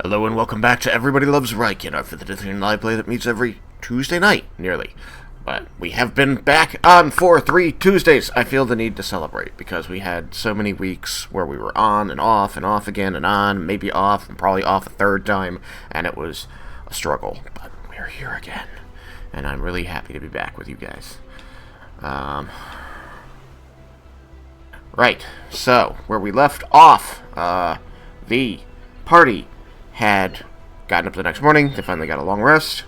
Hello and welcome back to Everybody Loves Raiken, our 5th edition live play that meets every Tuesday night, nearly. But we have been back on for 3 Tuesdays. I feel the need to celebrate because we had so many weeks where we were on and off again and on, maybe off and probably off a third time, and it was a struggle. But we're here again, and I'm really happy to be back with you guys. Right, so where we left off, the party had gotten up the next morning. They finally got a long rest.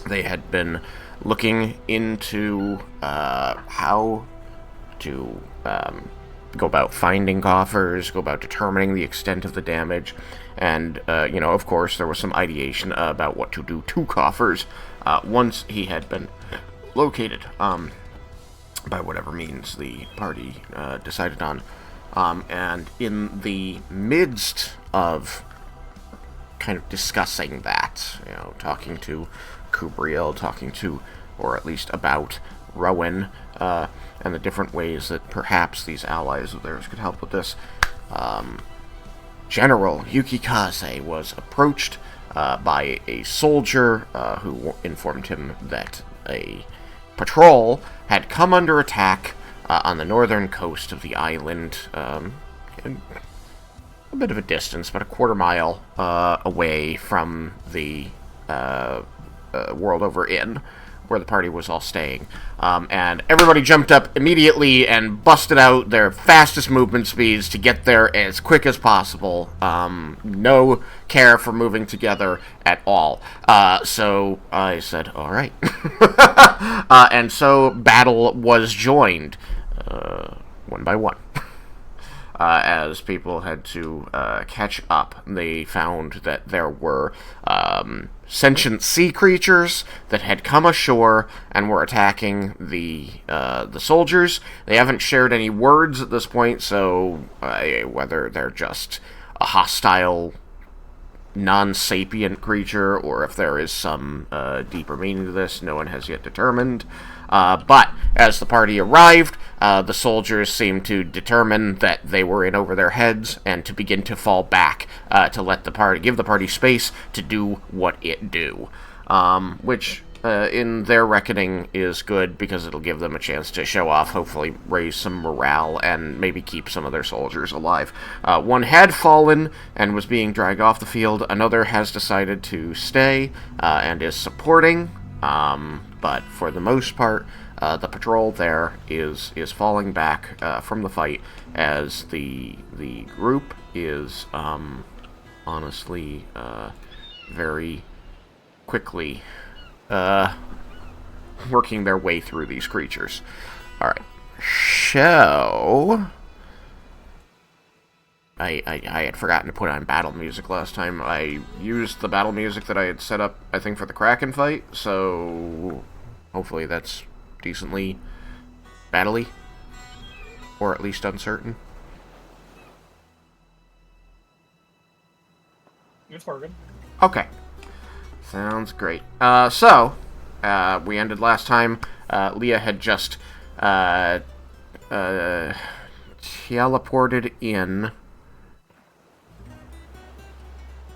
They had been looking into how to go about finding coffers, go about determining the extent of the damage, and, of course, there was some ideation about what to do to coffers once he had been located, by whatever means the party decided on. And in the midst of kind of discussing that, talking to Kubriel, or at least about Rowan, and the different ways that perhaps these allies of theirs could help with this, General Yukikaze was approached by a soldier who informed him that a patrol had come under attack on the northern coast of the island, in a bit of a distance, about a quarter mile away from the World Over Inn, where the party was all staying. And everybody jumped up immediately and busted out their fastest movement speeds to get there as quick as possible. No care for moving together at all. So I said, all right. And so battle was joined, one by one. As people had to catch up, they found that there were sentient sea creatures that had come ashore and were attacking the soldiers. They haven't shared any words at this point, so whether they're just a hostile, non-sapient creature or if there is some deeper meaning to this, no one has yet determined. But as the party arrived, the soldiers seemed to determine that they were in over their heads and to begin to fall back to give the party space to do what it do, which in their reckoning is good because it'll give them a chance to show off, hopefully raise some morale, and maybe keep some of their soldiers alive. One had fallen and was being dragged off the field. Another has decided to stay and is supporting. But for the most part, the patrol there is falling back from the fight as the group is honestly very quickly working their way through these creatures. All right, so I had forgotten to put on battle music last time. I used the battle music that I had set up, I think, for the Kraken fight, so hopefully that's decently battle-y, or at least uncertain. It's working. Okay. Sounds great. So, we ended last time. Leah had just teleported in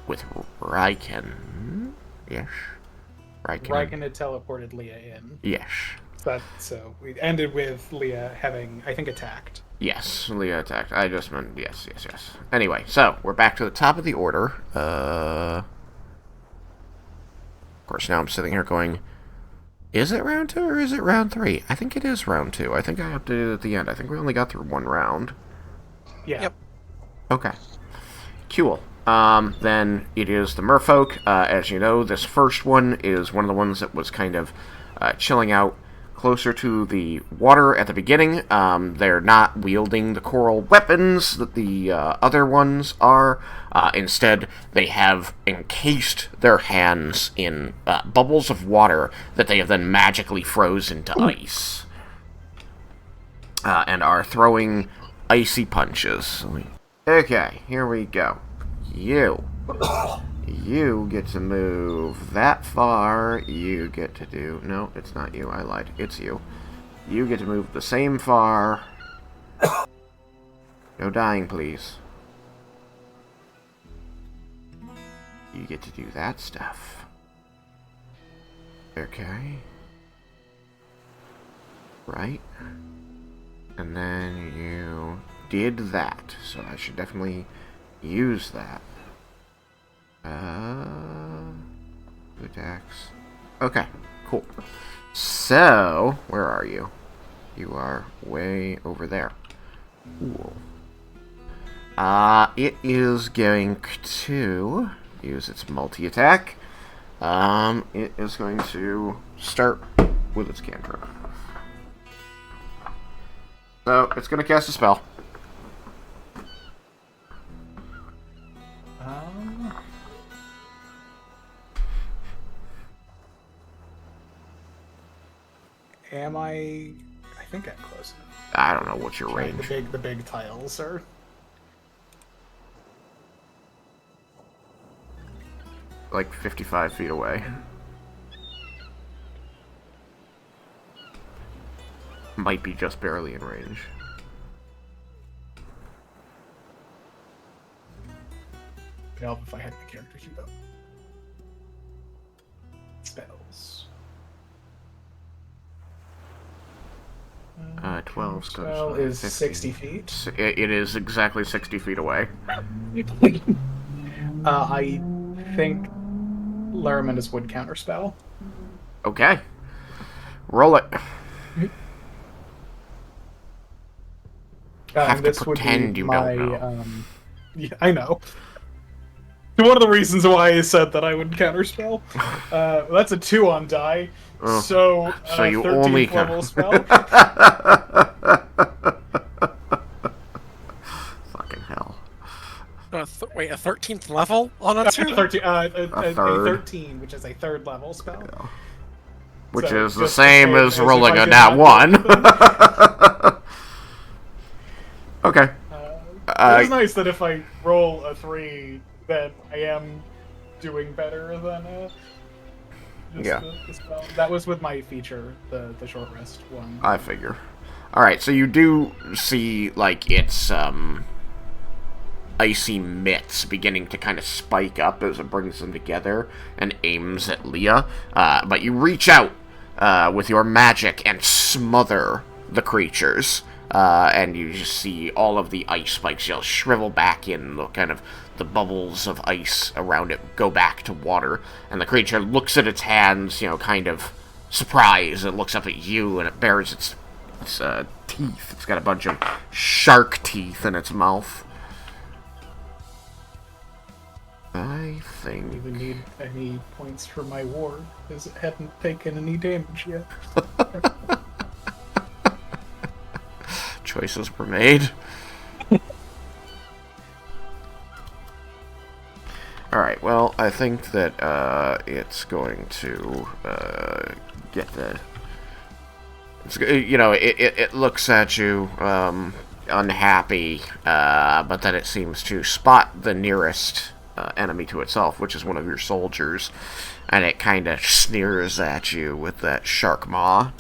with Raiken. Yes. Raiken had teleported Leah in. Yes. So we ended with Leah having, I think, attacked. Yes, Leah attacked. I just meant yes. Anyway, so we're back to the top of the order. Of course, now I'm sitting here going, is it round 2 or is it round 3? I think it is round 2. I think I updated it at the end. I think we only got through one round. Yeah. Yep. Okay. Cool. Then it is the merfolk. As you know, this first one is one of the ones that was kind of chilling out closer to the water at the beginning. They're not wielding the coral weapons that the other ones are. Instead, they have encased their hands in bubbles of water that they have then magically frozen to ice. And are throwing icy punches. Okay, here we go. You get to move that far. You get to do... No, it's not you. I lied. It's you. You get to move the same far. No dying, please. You get to do that stuff. Okay. Right. And then you did that, so I should definitely use that. Attacks. Okay, cool. So, where are you? You are way over there. Cool. It is going to use its multi-attack. It is going to start with its cantrip. So, it's going to cast a spell. Am I think I'm close enough. I don't know what's your range. The big tiles are... Like 55 feet away. Might be just barely in range. It'd help if I had the character sheet up. Spells. 12 spell is 60 feet. It is exactly 60 feet away. I think Laromendis would counterspell. Okay. Roll it. Have to pretend you don't know. Yeah, I know. One of the reasons why I said that I would counterspell. That's a 2 on die. Oh. So you 13th only level spell. Fucking hell. Wait, a 13th level on a 2? 13, a 13, which is a 3rd level spell. Yeah. Which So, is the just same the as same rolling if I a did nat not 1. Okay. It's nice that if I roll a 3, that I am doing better than the spell. That was with my feature, the short rest one. I figure. Alright, so you do see, like, its, icy mitts beginning to kind of spike up as it brings them together and aims at Leah. But you reach out with your magic and smother the creatures. And you just see all of the ice spikes just shrivel back in, the bubbles of ice around it go back to water. And the creature looks at its hands, kind of surprised. It looks up at you and it bares its teeth. It's got a bunch of shark teeth in its mouth. I think... I don't even need any points for my ward, because it hadn't taken any damage yet. Choices were made. Alright, well, I think that it's going to get the... It looks at you unhappy, but then it seems to spot the nearest enemy to itself, which is one of your soldiers, and it kind of sneers at you with that shark maw.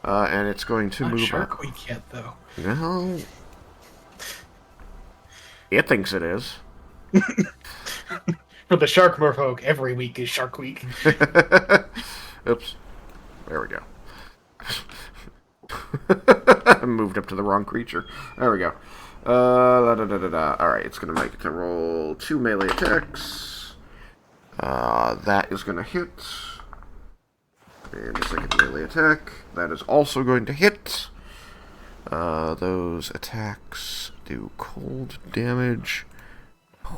And it's going to Not move Shark up. Week yet, though. No. It thinks it is. For the Shark merfolk, every week is Shark Week. Oops. There we go. I moved up to the wrong creature. There we go. Alright, it's going to make it to roll 2 melee attacks. That is going to hit. And a second melee attack. That is also going to hit. Those attacks do cold damage.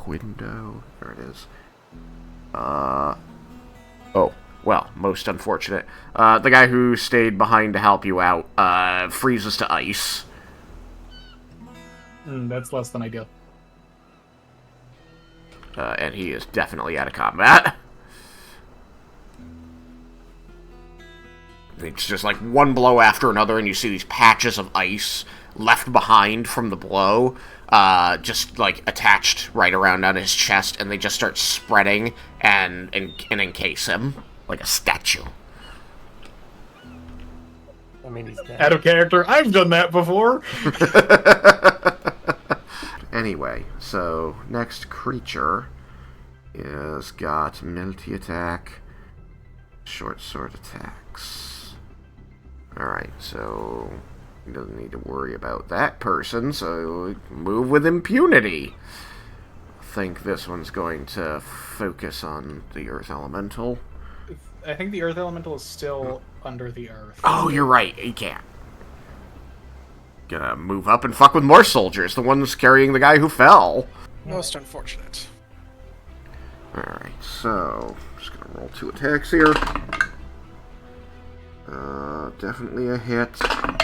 Window. There it is. Oh, well, most unfortunate. The guy who stayed behind to help you out freezes to ice. That's less than ideal. And he is definitely out of combat. It's just like one blow after another, and you see these patches of ice left behind from the blow, just like attached right around on his chest, and they just start spreading and encase him like a statue. I mean, he's dead. Out of character, I've done that before. Anyway, so next creature is got multi-attack, short sword attacks. Alright, so he doesn't need to worry about that person, so move with impunity. I think this one's going to focus on the Earth Elemental. I think the Earth Elemental is still under the Earth. Oh, you're right, he can't. Gonna move up and fuck with more soldiers, the ones carrying the guy who fell. Most unfortunate. Alright, so, just gonna roll 2 attacks here. Definitely a hit.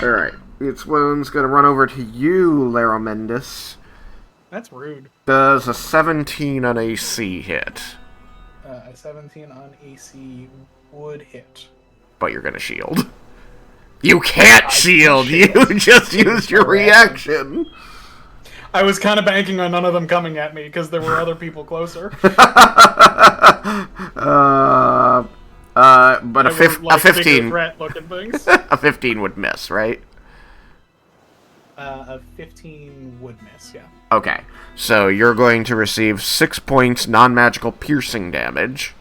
Alright, this one's gonna run over to you, Laromendis. That's rude. Does a 17 on AC hit? A 17 on AC would hit. But you're gonna shield. You can't shield! shield. You just used your reaction! I was kind of banking on none of them coming at me because there were other people closer. But a 15... threat-looking things. A 15 would miss, right? A 15 would miss, yeah. Okay, so you're going to receive 6 points non-magical piercing damage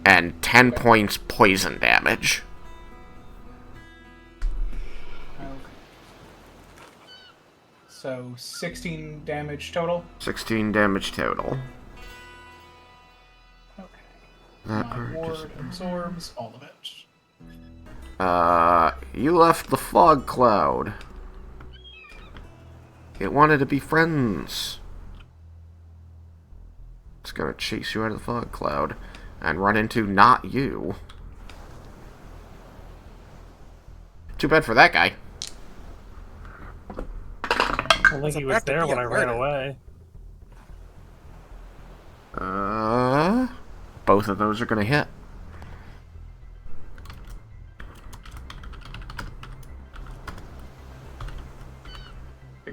and 10 points poison damage. Okay. So 16 damage total. 16 damage total. Okay. That My part ward absorbs all of it. You left the fog cloud. It wanted to be friends. It's gonna chase you out of the fog cloud and run into not you. Too bad for that guy. I think he was there when I ran away. Both of those are gonna hit.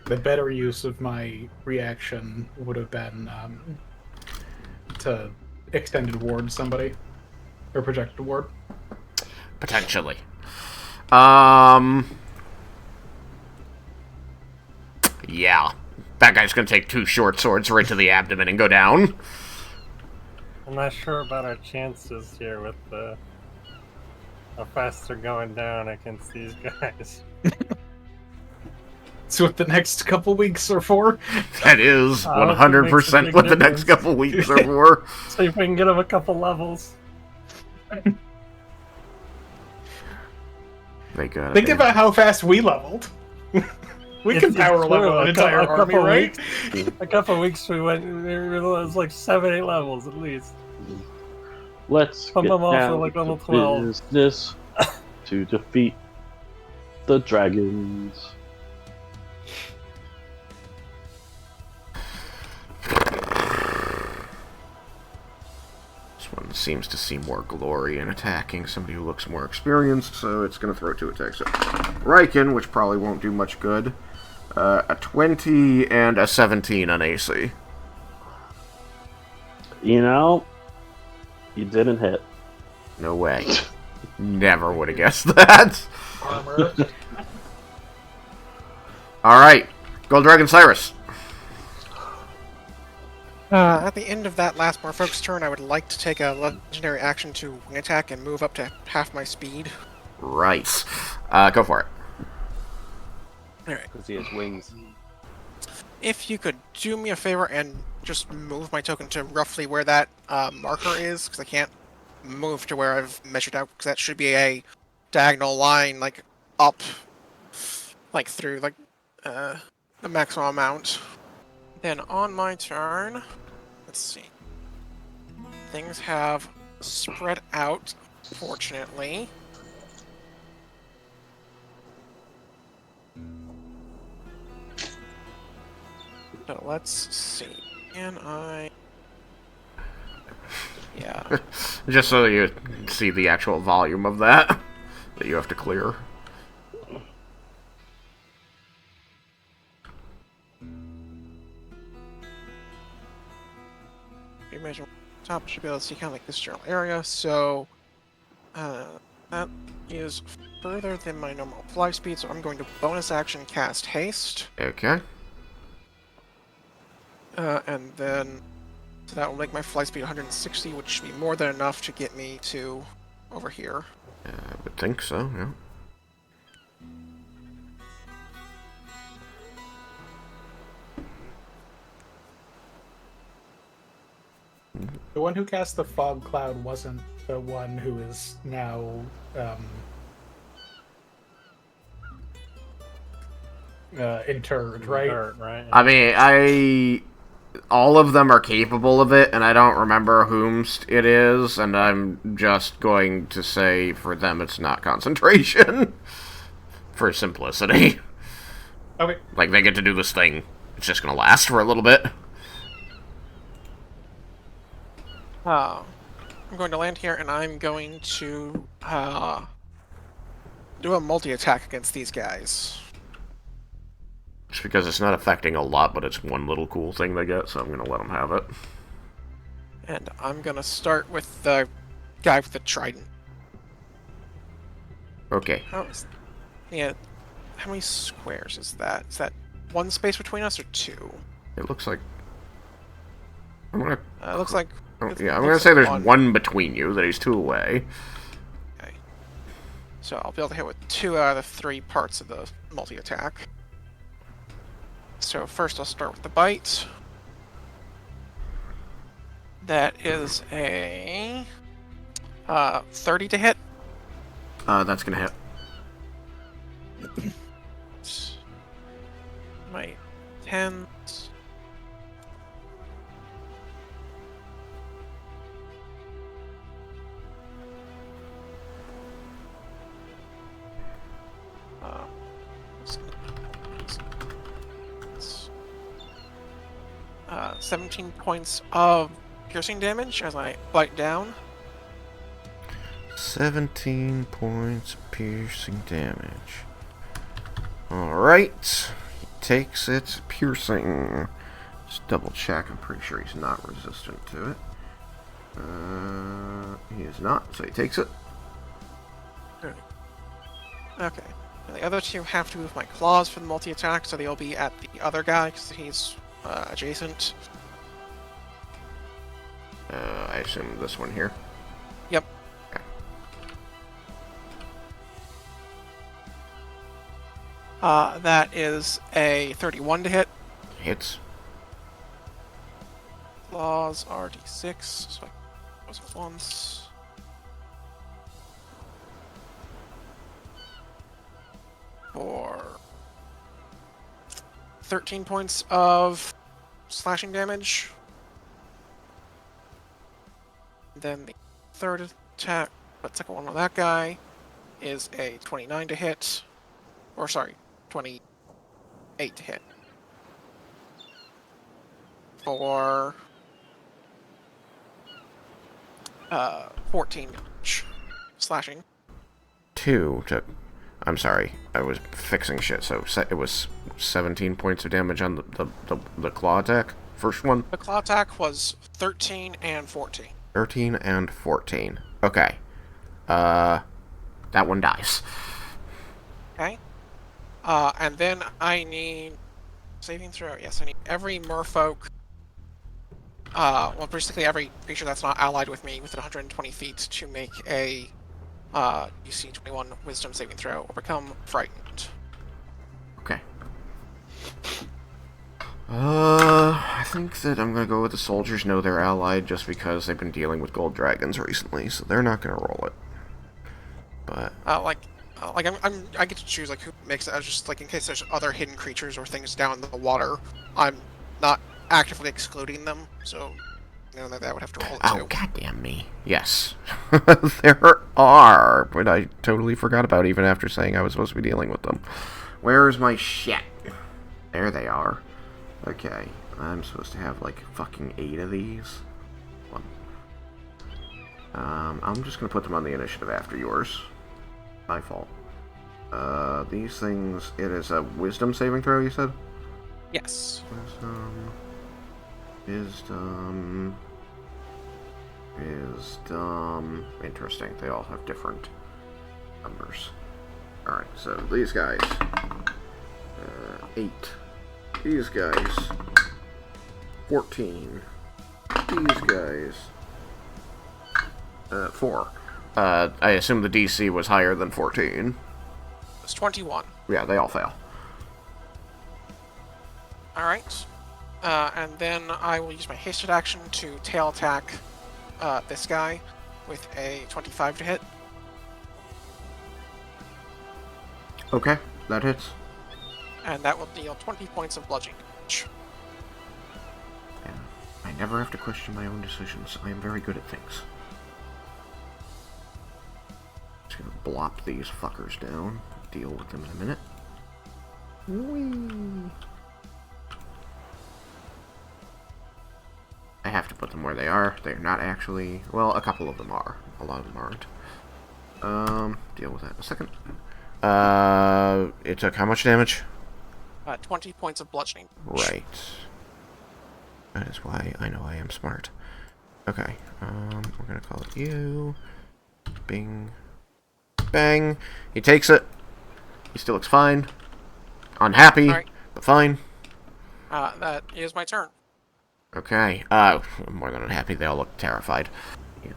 The better use of my reaction would have been to extended ward somebody. Or projected ward. Potentially. Yeah. That guy's gonna take 2 short swords right to the abdomen and go down. I'm not sure about our chances here with how fast they're going down against these guys. That's what the next couple weeks are for. That is 100% what the next couple weeks are for. See if we can get them a couple levels. They got Think about how fast we leveled. We can power level an entire army, right? A couple weeks we went, it was like 7-8 levels at least. Let's Pump get them off down for like to level 12. business to defeat the dragons. This one seems to see more glory in attacking somebody who looks more experienced, so it's going to throw 2 attacks at Raiken, which probably won't do much good. A 20 and a 17 on AC. You know, you didn't hit. No way. Never would have guessed that. Armor. Alright. Gold Dragon Cyrus. At the end of that last merfolk's turn, I would like to take a legendary action to wing attack and move up to half my speed. Right. Go for it. Alright. Because he has wings. If you could do me a favor and just move my token to roughly where that marker is, because I can't move to where I've measured out, because that should be a diagonal line, like, up, like, through, like, the maximum amount. Then on my turn, let's see. Things have spread out, fortunately. So let's see. Can I... Yeah. Just so you see the actual volume of that you have to clear. You measure top, should be able to see kind of like this general area. So that is further than my normal fly speed, so I'm going to bonus action cast haste. Okay. And then so that will make my flight speed 160, which should be more than enough to get me to over here. I would think so, yeah. The one who cast the fog cloud wasn't the one who is now interred, right? Dirt, right? I mean, all of them are capable of it, and I don't remember whomst it is, and I'm just going to say for them it's not concentration. For simplicity. Okay. Like, they get to do this thing. It's just gonna last for a little bit. I'm going to land here, and I'm going to do a multi-attack against these guys. Just because it's not affecting a lot, but it's one little cool thing they get, so I'm gonna let them have it. And I'm going to start with the guy with the trident. Okay. Yeah, how many squares is that? Is that one space between us or two? It looks like... I'm gonna... It looks like... Oh, it yeah, I'm looks gonna say like there's one between you, that he's 2 away. Okay. So I'll be able to hit with 2 out of the 3 parts of the multi-attack. So first I'll start with the bite. That is a 30 to hit. That's gonna hit. My 10s. Uh, 17 points of piercing damage as I bite down. 17 points of piercing damage. Alright. He takes it piercing. Just double check. I'm pretty sure he's not resistant to it. He is not, so he takes it. Okay. And the other 2 have to move my claws for the multi-attack, so they'll be at the other guy because he's adjacent. I assume this one here. Yep. Okay. That is a 31 to hit. Hits. Claws are d6, so I was it once. For 13 points of slashing damage. Then the third attack, but second one on that guy is a 29 to hit. Or sorry, 28 to hit. For 14 damage. Slashing. 2 to... I'm sorry, I was fixing shit, so it was 17 points of damage on the claw attack? First one? The claw attack was 13 and 14. 13 and 14. Okay. That one dies. Okay. And then I need... Saving throw, yes, I need every merfolk... well, basically every creature that's not allied with me within 120 feet to make a DC 21 Wisdom saving throw or become frightened. Okay. I think that I'm gonna go with the soldiers know they're allied just because they've been dealing with gold dragons recently, so they're not gonna roll it. But I get to choose like who makes it. I was just like in case there's other hidden creatures or things down in the water, I'm not actively excluding them, so you know that would have to roll it too. oh, goddamn me! Yes, there are, but I totally forgot about even after saying I was supposed to be dealing with them. Where's my shit? There they are. Okay, I'm supposed to have like fucking 8 of these. One. I'm just gonna put them on the initiative after yours. My fault. These things. It is a wisdom saving throw. You said. Yes. Wisdom. Interesting. They all have different numbers. Alright, so these guys. 8. These guys. 14. These guys. 4. I assume the DC was higher than 14. It's 21. Yeah, they all fail. Alright. And then I will use my hasted action to tail attack this guy with a 25 to hit. Okay, that hits. And that will deal 20 points of bludgeoning damage. And I never have to question my own decisions. I am very good at things. Just gonna blop these fuckers down. Deal with them in a minute. Whee! I have to put them where they are. They're not actually... Well, a couple of them are. A lot of them aren't. Deal with that in a second. It took how much damage? 20 points of bludgeoning. Right. That is why I know I am smart. Okay, we're gonna call it you. Bing. Bang. He takes it. He still looks fine. Unhappy, Right. but fine. That is my turn. Okay, more than unhappy, they all look terrified. Yeah.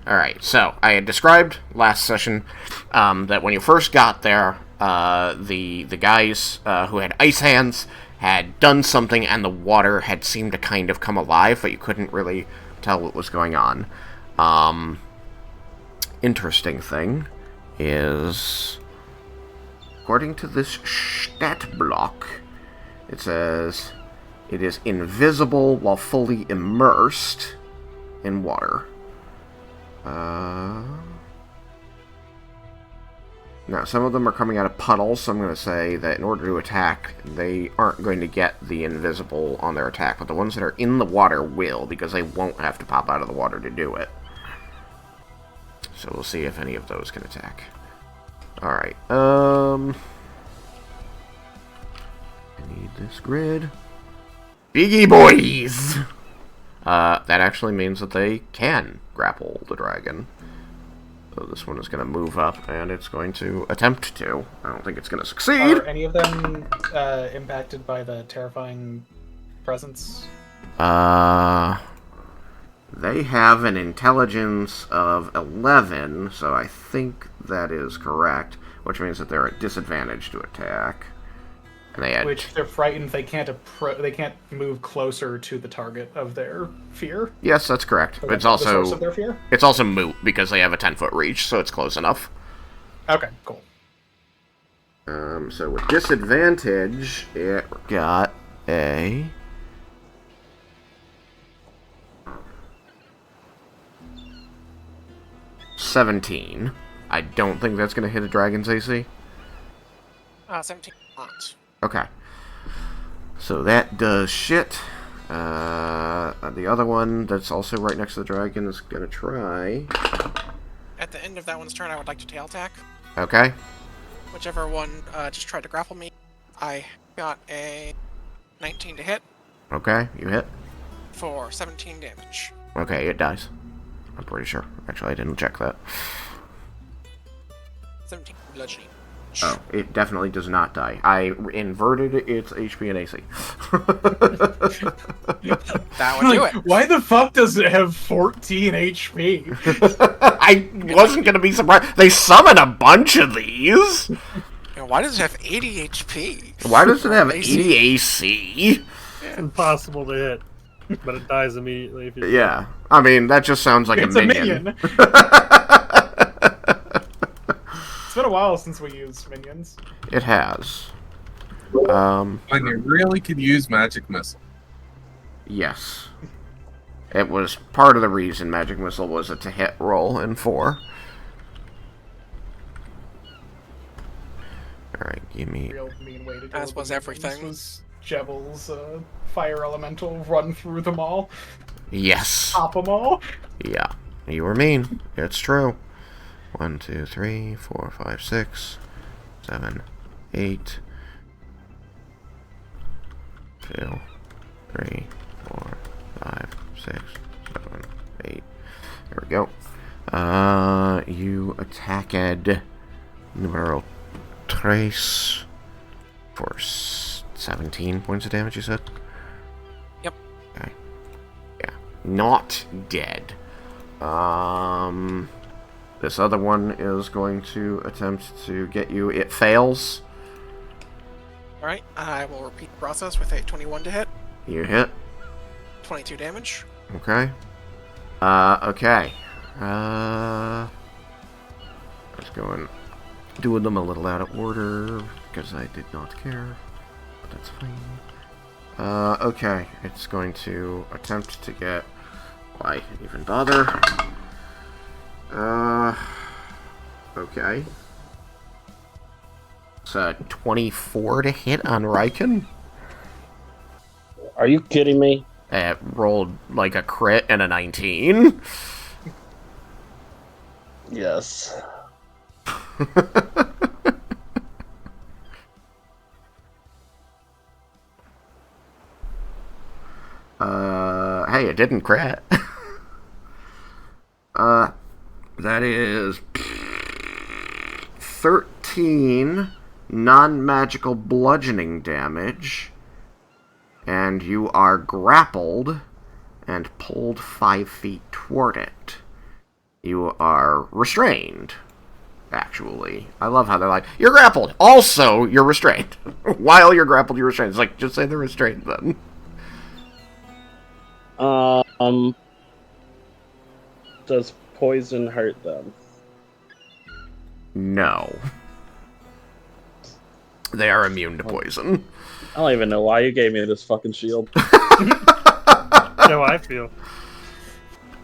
Alright, so, I had described last session, that when you first got there, the guys, who had ice hands had done something and the water had seemed to kind of come alive, but you couldn't really tell what was going on. Interesting thing is, according to this stat block, it says it is invisible while fully immersed in water. Now, some of them are coming out of puddles, so I'm going to say that in order to attack, they aren't going to get the invisible on their attack, but the ones that are in the water will, because they won't have to pop out of the water to do it. So we'll see if any of those can attack. Alright, I need this grid. Biggie boys! That actually means that they can grapple the dragon. So this one is going to move up, and it's going to attempt to. I don't think it's going to succeed. Are any of them impacted by the terrifying presence? They have an intelligence of 11, so I think that is correct, which means that they're at disadvantage to attack. And they had... Which, if they're frightened, they can't move closer to the target of their fear. Yes, that's correct. Or It's the also source of their fear? It's also moot because they have a 10-foot reach, so it's close enough. Okay, cool. So with disadvantage, it got a 17. I don't think that's going to hit a dragon's AC. 17 not. Okay. So that does shit. The other one that's also right next to the dragon is going to try. At the end of that one's turn, I would like to tail attack. Okay. Whichever one just tried to grapple me. I got a 19 to hit Okay, you hit. for 17 damage. Okay, it dies. I'm pretty sure. Actually, I didn't check that. 17 bludgeoning. Oh, it definitely does not die. I inverted its HP and AC. That would do it. Why the fuck does it have 14 HP? I wasn't going to be surprised. They summon a bunch of these. Why does it have 80 HP? Why does it have AC? 80 AC? It's impossible to hit, but it dies immediately if you. Yeah. I mean, that just sounds like It's a minion. It's been a while since we used minions. It has. When you really could use magic missile. Yes. It was part of the reason Magic Missile was a to-hit roll in 4. Alright, give me... Real mean way to do As it. was everything. This was Jebel's fire elemental run through them all, Yes. pop them all. Yeah. You were mean. It's true. 1, 2, 3, 4, 5, 6, 7, 8, 2, 3, 4, 5, 6, 7, 8. There we go. You attacked numero 3 for 17 points of damage, you said? Yep. Okay. Yeah. Not dead. This other one is going to attempt to get you. It fails. Alright, I will repeat the process with a 21 to hit, You hit. 22 damage. Okay. Okay. Let's go and doing them a little out of order because I did not care. But that's fine. Okay. It's going to attempt to get. Why even bother? Okay. It's a 24 to hit on Raiken. Are you kidding me? It rolled like a crit and a 19. Yes. Hey, it didn't crit. That is 13 non-magical bludgeoning damage, and you are grappled and pulled 5 feet toward it. You are restrained, actually. I love how they're like, you're grappled, also you're restrained. While you're grappled, you're restrained. It's like, just say they're restrained then. Does poison hurt them? No. They are immune to poison. I don't even know why you gave me this fucking shield. How I feel.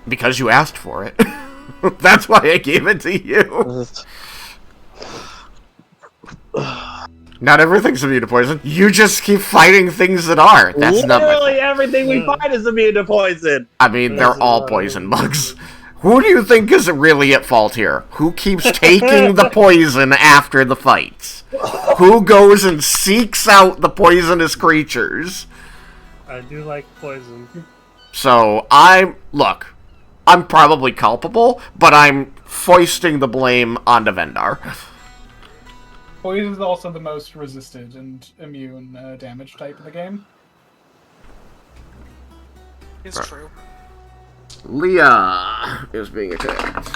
Because you asked for it. That's why I gave it to you. Not everything's immune to poison. You just keep fighting things that are. That's not my Literally fault. everything we find is immune to poison. I mean, they're all poison bugs. Who do you think is really at fault here? Who keeps taking the poison after the fights? Who goes and seeks out the poisonous creatures? I do like poison. So, I'm probably culpable, but I'm foisting the blame onto Vendar. Poison is also the most resisted and immune damage type in the game. It's true. Leah is being attacked.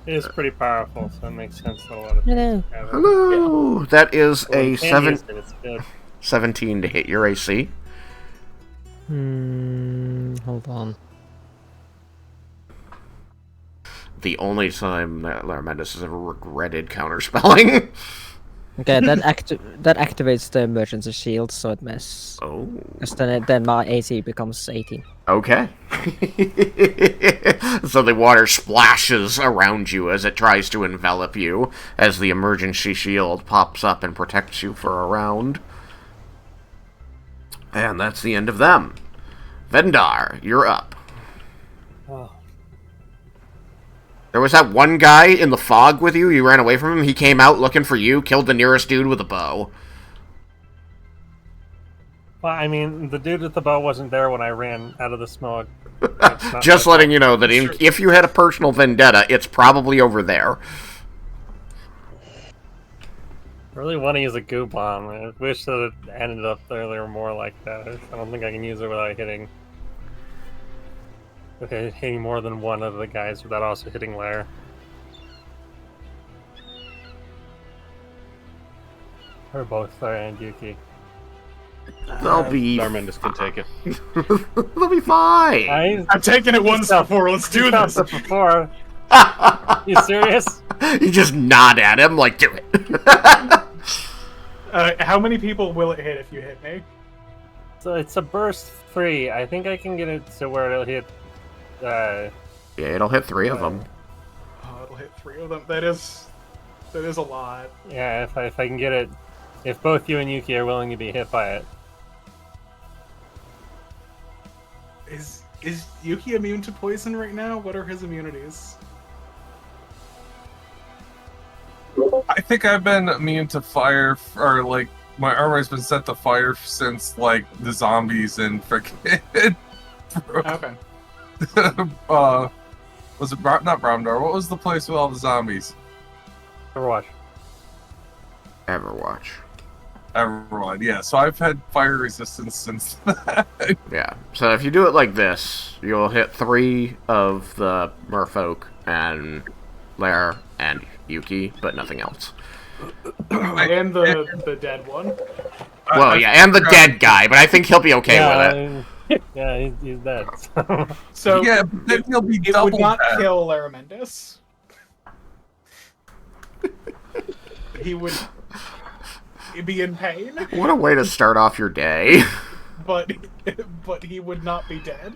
It is pretty powerful, so it makes sense that a lot of Hello. have it. Hello! That is Well, a you can use it, it's good. 17 to hit your AC. Hold on. The only time that Laromendis has ever regretted counterspelling. Okay, that activates the emergency shield, so it messes. Oh. Because then my AC becomes 18. Okay. So the water splashes around you as it tries to envelop you, as the emergency shield pops up and protects you for a round. And that's the end of them. Vendar, you're up. Oh. There was that one guy in the fog with you. You ran away from him. He came out looking for you, killed the nearest dude with a bow. Well, I mean, the dude with the bow wasn't there when I ran out of the smoke. Just letting you know that if you had a personal vendetta, it's probably over there. I really want to use a goo bomb. I wish that it ended up there more like that. I don't think I can use it without hitting more than one of the guys without also hitting Lair. Or both Lair and Yuki. They'll be... Laromendis can take it. They'll be fine. I'm taking it once before. Let's do this. Before. You serious? You just nod at him like, do it. How many people will it hit if you hit me? So it's a burst 3. I think I can get it to where it'll hit. Yeah, it'll hit 3 of them. Oh, it'll hit 3 of them. That is a lot. Yeah, if I can get it, if both you and Yuki are willing to be hit by it. Is Yuki immune to poison right now? What are his immunities? I think I've been immune to fire, or like my armor's been set to fire since like the zombies and freaking. Okay. Was it not Bromdar? What was the place with all the zombies? Overwatch. Overwatch. everyone. Yeah, so I've had fire resistance since that. Yeah. So if you do it like this, you'll hit 3 of the merfolk and Lair and Yuki, but nothing else. And the dead one. Well, yeah, and the dead guy, but I think he'll be okay with it. Yeah, he's dead. So Yeah, but then he'll be it double would not dead. kill Laromendis. He would be in pain, What a way to start off your day. but he would not be dead.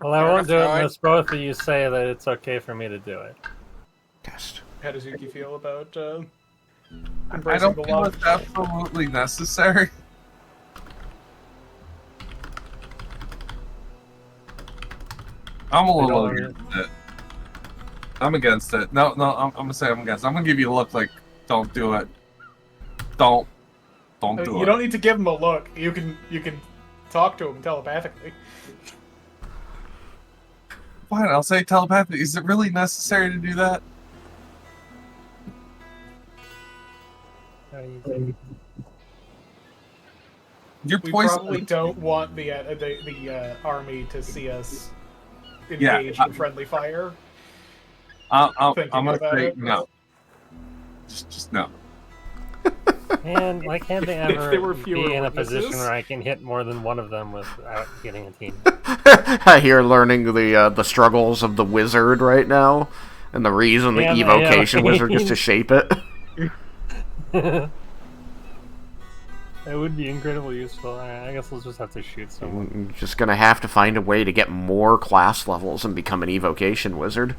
Well, I won't do it unless both of you say that it's okay for me to do it. Test. How does Yuki feel about I embracing don't the feel law? it's absolutely necessary. I'm a little against it. I'm against it. No, I'm gonna say I'm against it. I'm gonna give you a look like, don't do it. Don't do it. You don't need to give him a look. You can talk to him telepathically. Fine, I'll say telepathy. Is it really necessary to do that? You're We poison. probably don't want the army to see us engage in friendly fire. I'm Thinking gonna about say it. no. Just no. And why can't they If there were ever fewer be in a witnesses. position where I can hit more than one of them without getting a team? You're learning the struggles of the wizard right now, and the reason the Yeah, evocation yeah. wizard gets to shape it. It would be incredibly useful. I guess we'll just have to shoot someone. You're just gonna have to find a way to get more class levels and become an evocation wizard.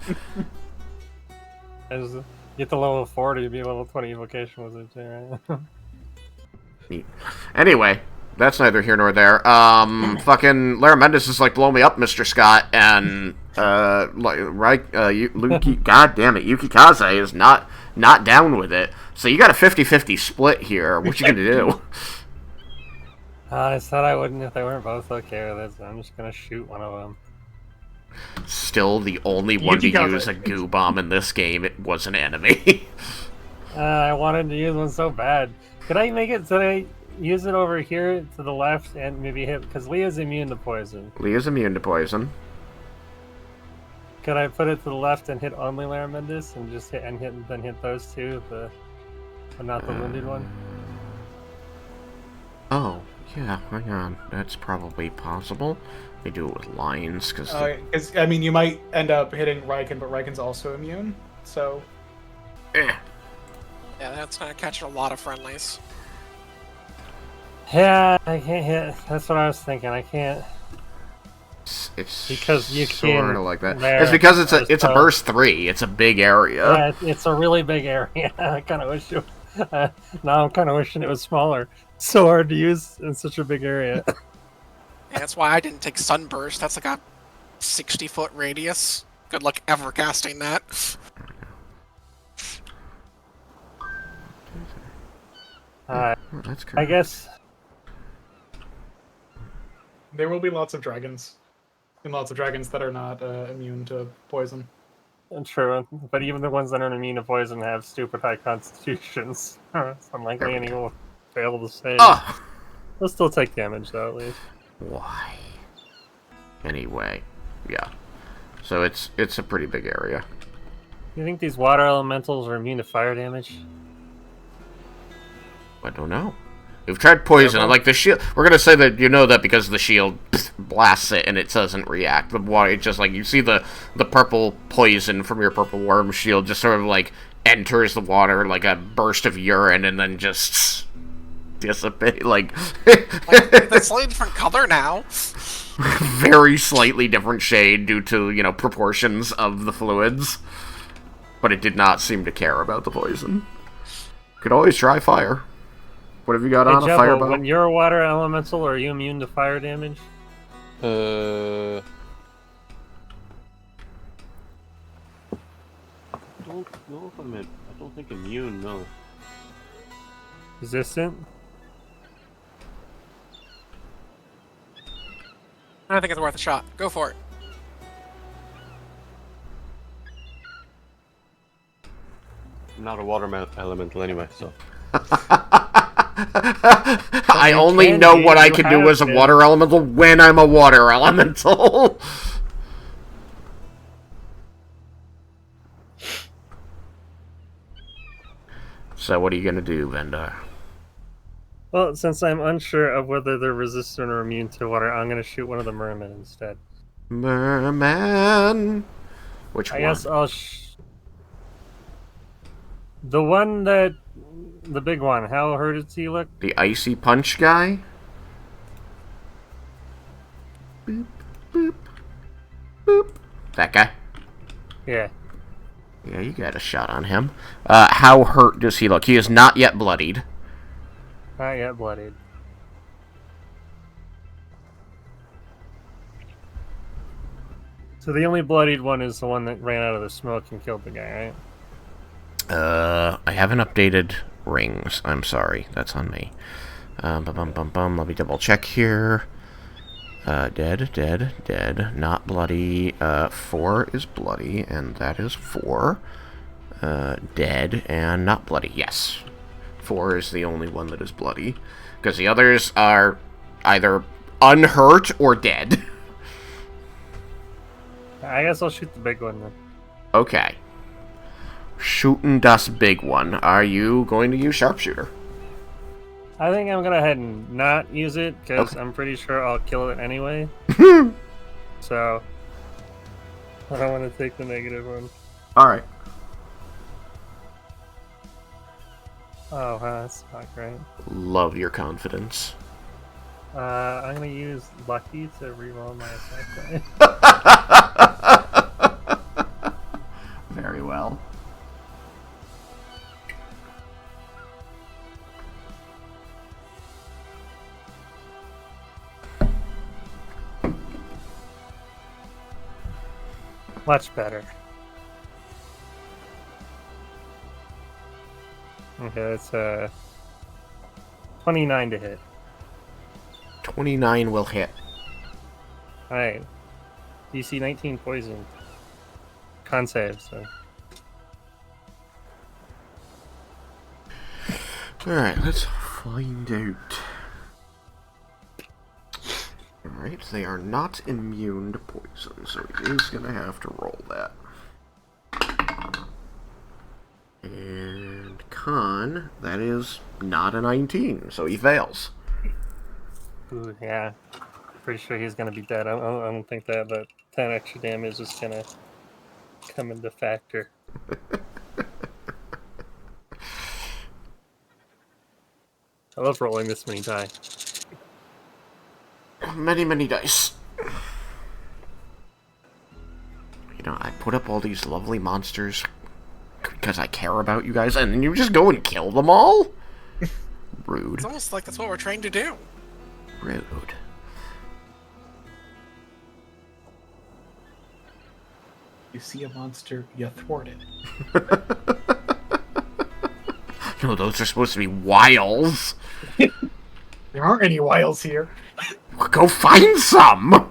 As get to level 40 to be a level 20 evocation wizard too, right? Neat. Anyway, that's neither here nor there. Fucking Laromendis is like, blow me up, Mr. Scott, and Yuki, god damn it, Yuki Kaze is not down with it. So you got a 50-50 split here. What you gonna do? I said I wouldn't if they weren't both okay with it, so I'm just gonna shoot one of them. Still the only one to Yuki Kaze. use a goo bomb in this game. It was an enemy. I wanted to use one so bad. Could I make it so I use it over here to the left and maybe hit, because Leah's immune to poison. Leah's immune to poison. Could I put it to the left and hit only Laromendis and just then hit those two, but not the wounded one? Oh, yeah, hang on. That's probably possible. They do it with lines, because... I mean, you might end up hitting Raiken, but Raiken's also immune, so... Yeah, that's gonna catch a lot of friendlies. Yeah, I can't hit. That's what I was thinking. I can't. It's because you sort can of like that. there, It's because it's a so- burst 3. It's a big area. Yeah, it's a really big area. I kind of wish it. Now I'm kind of wishing it was smaller. So hard to use in such a big area. And that's why I didn't take Sunburst. That's like a 60-foot radius. Good luck ever casting that. That's I guess. There will be lots of dragons. And lots of dragons that are not immune to poison. True, but even the ones that are immune to poison have stupid high constitutions. It's unlikely any will fail to save. Ah! They'll still take damage though, at least. Why? Anyway, yeah. So it's a pretty big area. You think these water elementals are immune to fire damage? I don't know. We've tried poison. Like the shield, we're gonna say that you know that because the shield blasts it and it doesn't react. The water, it's just like you see the purple poison from your purple worm shield just sort of like enters the water like a burst of urine and then just dissipate. Like Like, that's slightly different color now. very slightly different shade due to proportions of the fluids, but it did not seem to care about the poison. Could always try fire. What have you got on a Jebbo, fireball? when you're a water elemental, are you immune to fire damage? I don't know if I don't think immune, no. Resistant? I think it's worth a shot. Go for it. not a water elemental anyway, so. I only can know be, what I you can do have as a been. water elemental when I'm a water elemental. So what are you gonna do, Vendar? Well, since I'm unsure of whether they're resistant or immune to water, I'm gonna shoot one of the mermen instead. Merman. Which I one? guess I'll the one that... The big one. How hurt does he look? The icy punch guy? Boop, boop, boop. That guy? Yeah. Yeah, you got a shot on him. How hurt does he look? He is not yet bloodied. Not yet bloodied. So the only bloodied one is the one that ran out of the smoke and killed the guy, right? I haven't updated rings. I'm sorry. That's on me. Let me double check here. Dead, dead, dead. Not bloody. 4 is bloody, and that is 4. Dead and not bloody. Yes. 4 is the only one that is bloody. Because the others are either unhurt or dead. I guess I'll shoot the big one then. Okay. Shooting das big one. Are you going to use sharpshooter? I think I'm gonna head and not use it, because Okay. I'm pretty sure I'll kill it anyway. So, I don't want to take the negative one. Alright. Oh, wow, that's not great. Love your confidence. I'm gonna use Lucky to reroll my attack die. Very well. Much better. Okay, it's 29 to hit. 29 will hit. Alright. DC 19 poison. Con save, so. Alright, let's find out. Alright, they are not immune to poison, so he is going to have to roll that. And con, that is not a 19, so he fails. Ooh, yeah. Pretty sure he's gonna be dead. I don't think that, but 10 extra damage is gonna come into factor. I love rolling this many die. Many, many dice. You know, I put up all these lovely monsters because I care about you guys, and then you just go and kill them all? Rude. It's almost like that's what we're trying to do. Rude. You see a monster, you thwart it. No, those are supposed to be wiles. There aren't any wiles here. Go find some!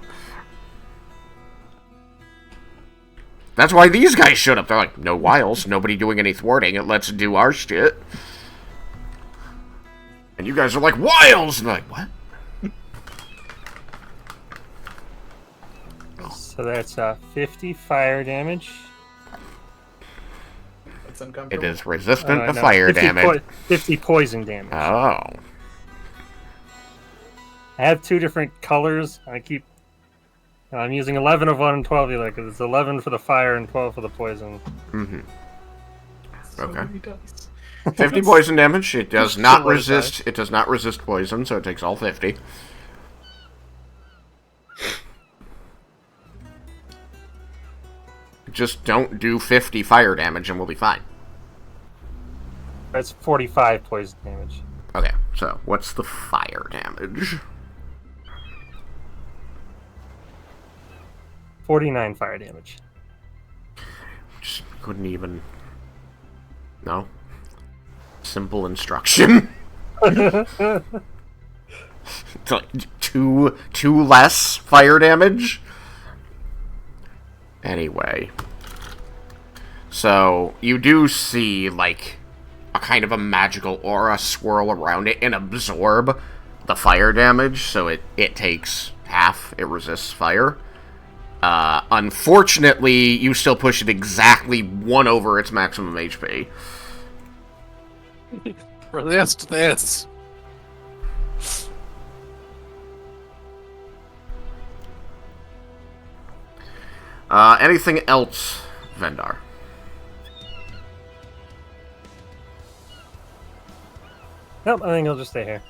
That's why these guys showed up. They're like, no wiles, nobody doing any thwarting, let's do our shit. And you guys are like, wiles! And they're like, what? So that's 50 fire damage. That's uncomfortable. It is resistant to No, fire 50 damage. 50 poison damage. Oh. I have 2 different colors. I'm using 11 of one and 12 of the other, because it's 11 for the fire and 12 for the poison. Mm-hmm. So Okay. many dice. 50 poison damage. It does Still not worth resist. It does not resist poison, so it takes all 50. Just don't do 50 fire damage, and we'll be fine. That's 45 poison damage. Okay, so what's the fire damage? 49 fire damage. Just couldn't even. No. Simple instruction. It's like two less fire damage. Anyway, So you do see like a kind of a magical aura swirl around it and absorb the fire damage, so it takes half. It resists fire. Unfortunately, you still push it exactly 1 over its maximum HP. Resist this. Anything else, Vendar? Nope, I think I'll just stay here.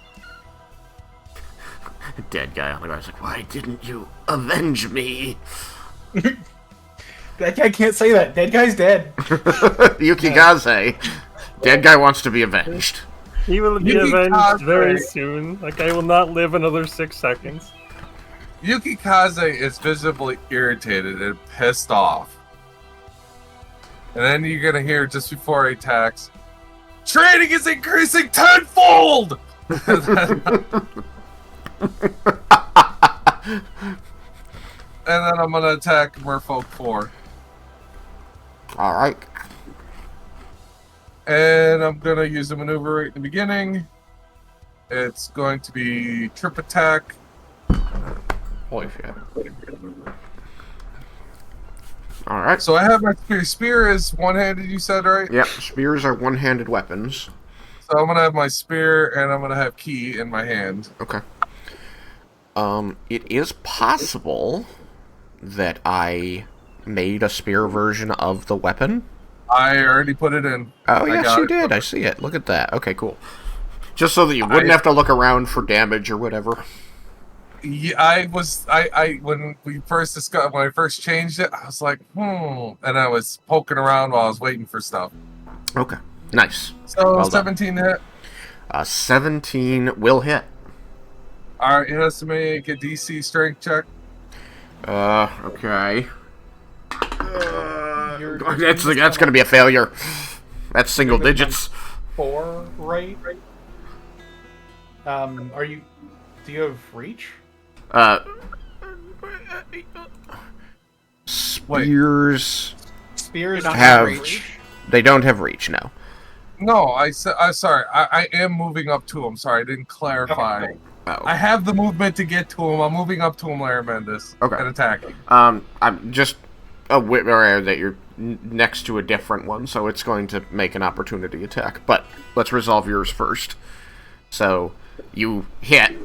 Dead guy on the ground is like, why didn't you avenge me? That guy can't say that. Dead guy's dead. Yukigaze. Dead guy wants to be avenged. He will be Yuki avenged Kaze. very soon. Like, I will not live another 6 seconds. Yukikaze is visibly irritated and pissed off. And then you're gonna hear just before he attacks, training is increasing tenfold! And then I'm gonna attack Merfolk 4. Alright. And I'm gonna use a maneuver right in the beginning. It's going to be trip attack. Holy shit. Alright. So I have my spear. Spear is one-handed, you said, right? Yep, spears are one-handed weapons. So I'm gonna have my spear and I'm gonna have key in my hand. Okay. It is possible that I made a spear version of the weapon. I already put it in. Oh, I yes, got you it. did. I see it. Look at that. Okay, cool. Just so that you wouldn't have to look around for damage or whatever. Yeah, when we first discussed, when I first changed it, I was like, and I was poking around while I was waiting for stuff. Okay, nice. So Well 17 hit. 17 will hit. All right, it has to make a DC strength check. Okay. That's going to be a failure. That's single digits. 4, right? Do you have reach? Spears Spears don't have reach. They don't have reach, no. No, I'm sorry. I am moving up to him. Sorry, I didn't clarify. Oh. I have the movement to get to him. I'm moving up to him, Laromendis. Okay. And attacking. I'm just aware that you're next to a different one, so it's going to make an opportunity attack. But let's resolve yours first. So, you hit.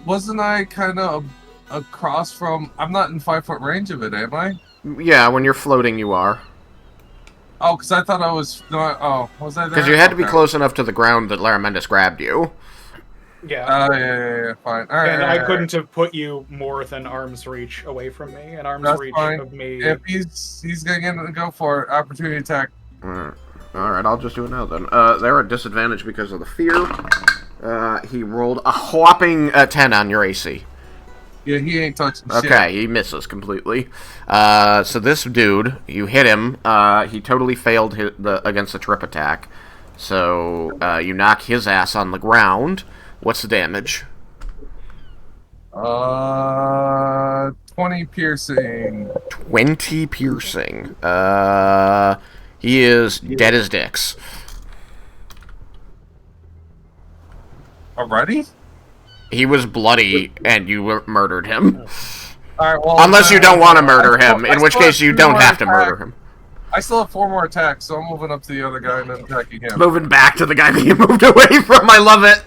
Wasn't I kind of across from... I'm not in 5-foot range of it, am I? Yeah, when you're floating, you are. Oh, because I thought I was... No, oh, was I there? Because you had to be Okay. close enough to the ground that Laromendis grabbed you. Yeah. Yeah, fine. All right. And all I right, couldn't have put you more than arm's reach away from me. And arm's That's reach fine. of me. If he's gonna go for it, opportunity attack. Alright, I'll just do it now then. They're at disadvantage because of the fear. He rolled a whopping 10 on your AC. Yeah, he ain't touching shit. Okay, he misses completely. So this dude, you hit him. He totally failed against the trip attack. So you knock his ass on the ground. What's the damage? 20 piercing. 20 piercing. He is dead as dicks. Already? He was bloody, and you murdered him. All right. Well, Unless you don't want to murder him, in which case you don't have to murder him. I still have 4 more attacks, so I'm moving up to the other guy and then attacking him. Moving back to the guy that you moved away from. I love it.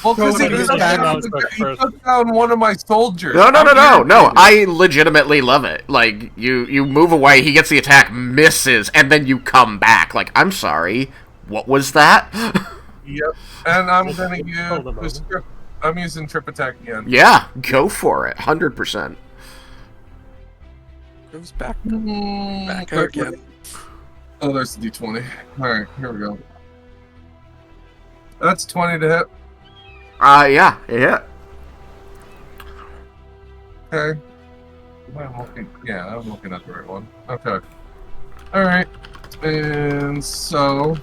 Well, because he Going took back down, on stuff first. one of my soldiers. No. I'm I legitimately love it. Like, you move away, he gets the attack, misses, and then you come back. Like, I'm sorry, what was that? Yep. And I'm gonna Hold on. use I'm using trip attack again. Yeah, go for it. 100%. Goes back Back again. Oh, there's the D20. Alright, here we go. That's 20 to hit. Yeah, it hit. Okay. I'm looking at the right one. Okay. Alright. And so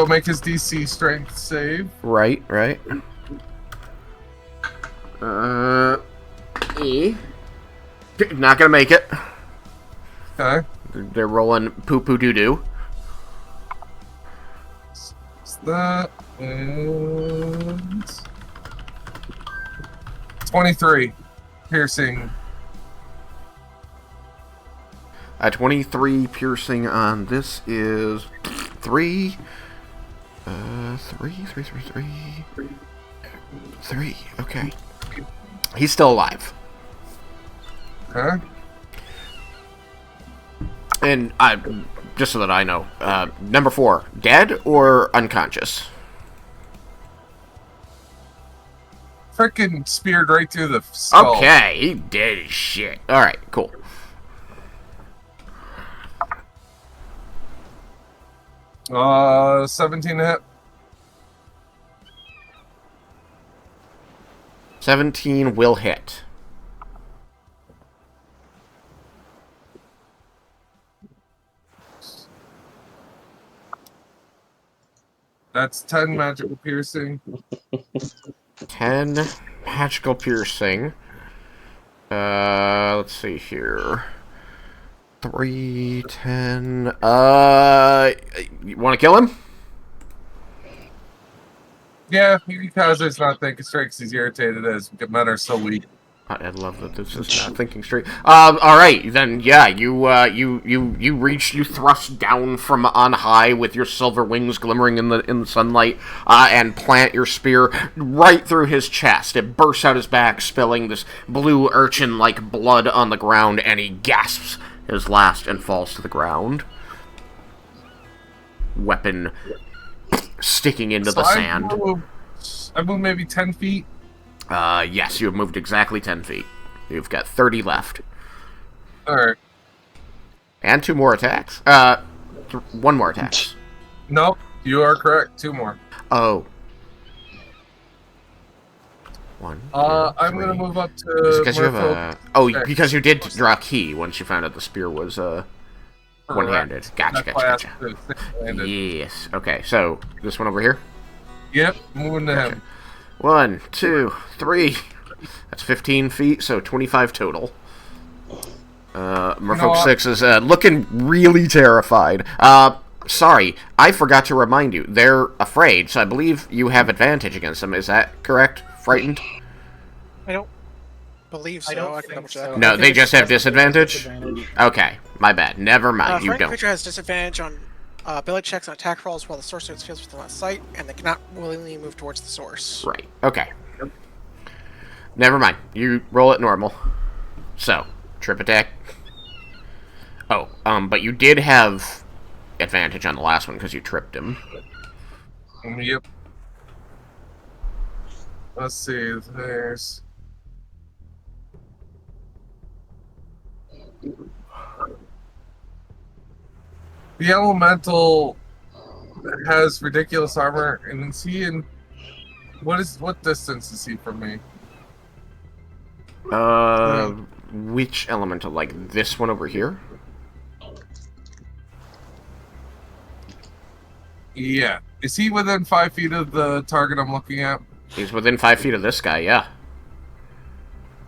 make his DC strength save. Right. E. Not gonna make it. Okay. They're rolling poo-poo doo-doo. So that is 23 piercing. 23 piercing on this is 3. 3. Okay. He's still alive. Okay. And just so that I know, number 4, dead or unconscious? Frickin' speared right through the skull. Okay, he dead as shit. Alright, cool. Uh, 17 to hit. 17 will hit. That's 10 magical piercing. 10 magical piercing. Let's see here. 3, 10. You want to kill him? Yeah, because it's not thinking straight because he's irritated as men are so weak. I love that this is not thinking straight. All right, then. Yeah, you thrust down from on high with your silver wings glimmering in the sunlight, and plant your spear right through his chest. It bursts out his back, spilling this blue urchin-like blood on the ground, and he gasps his last and falls to the ground. Weapon sticking into the sand. I moved maybe 10 feet. Yes, you have moved exactly 10 feet. You've got 30 left. Alright. And 2 more attacks. 1 more attack. Nope, you are correct. 2 more. Oh. 1. I'm gonna move up to Because you have merfolk. because you did draw key once you found out the spear was one-handed. Gotcha. Yes. Okay, so this one over here. Yep, moving to him. 1, 2, 3. That's 15 feet, so 25 total. Merfolk 6 is looking really terrified. Sorry, I forgot to remind you. They're afraid, so I believe you have advantage against them. Is that correct? Frightened? I don't believe so. I don't I can think double check. so. No, I think they it's just have disadvantage. disadvantage? Okay, my bad. Never mind, you Frightened don't. creature has disadvantage on ability checks and attack rolls while the source of its fields within line of sight, and they cannot willingly move towards the source. Right, okay. Never mind. You roll it normal. So, trip attack. Oh, but you did have advantage on the last one because you tripped him. Yep. Let's see, there's... The elemental has ridiculous armor, and is he in... What distance is he from me? Which elemental? Like this one over here? Yeah. Is he within 5 feet of the target I'm looking at? He's within 5 feet of this guy, yeah.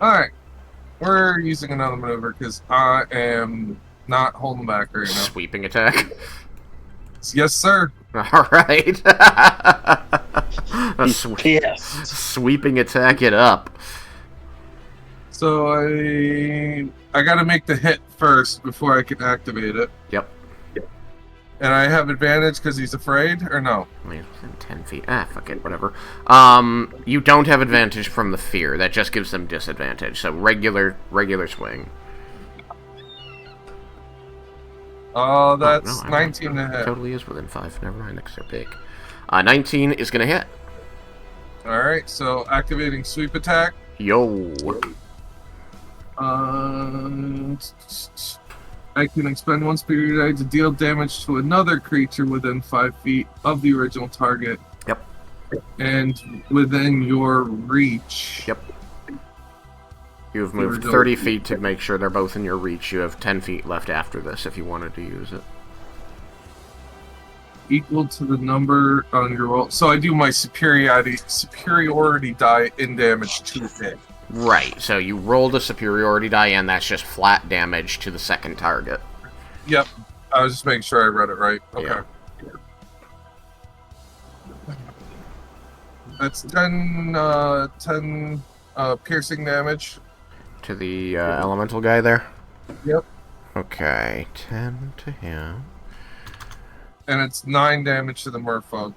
Alright. We're using another maneuver because I am not holding back right now. Sweeping attack. Yes, sir. Alright. Yes. Sweeping attack it up. So I gotta make the hit first before I can activate it. Yep. And I have advantage because he's afraid, or no? I mean, within 10 feet. Fuck it, whatever. You don't have advantage from the fear. That just gives them disadvantage. So regular swing. Oh, that's no, 19 to hit. Totally is within 5. Never mind, next they're big. 19 is gonna hit. Alright, so activating sweep attack. Yo. I can expend 1 spirit die to deal damage to another creature within 5 feet of the original target. Yep. And within your reach. Yep. You've moved 30 feet to make sure they're both in your reach. You have 10 feet left after this if you wanted to use it. Equal to the number on your roll. So I do my superiority die in damage to hit. Right, so you rolled a superiority die, and that's just flat damage to the second target. Yep. I was just making sure I read it right. Okay. Yeah. That's 10 piercing damage. To the elemental guy there? Yep. Okay, 10 to him. And it's 9 damage to the merfolk.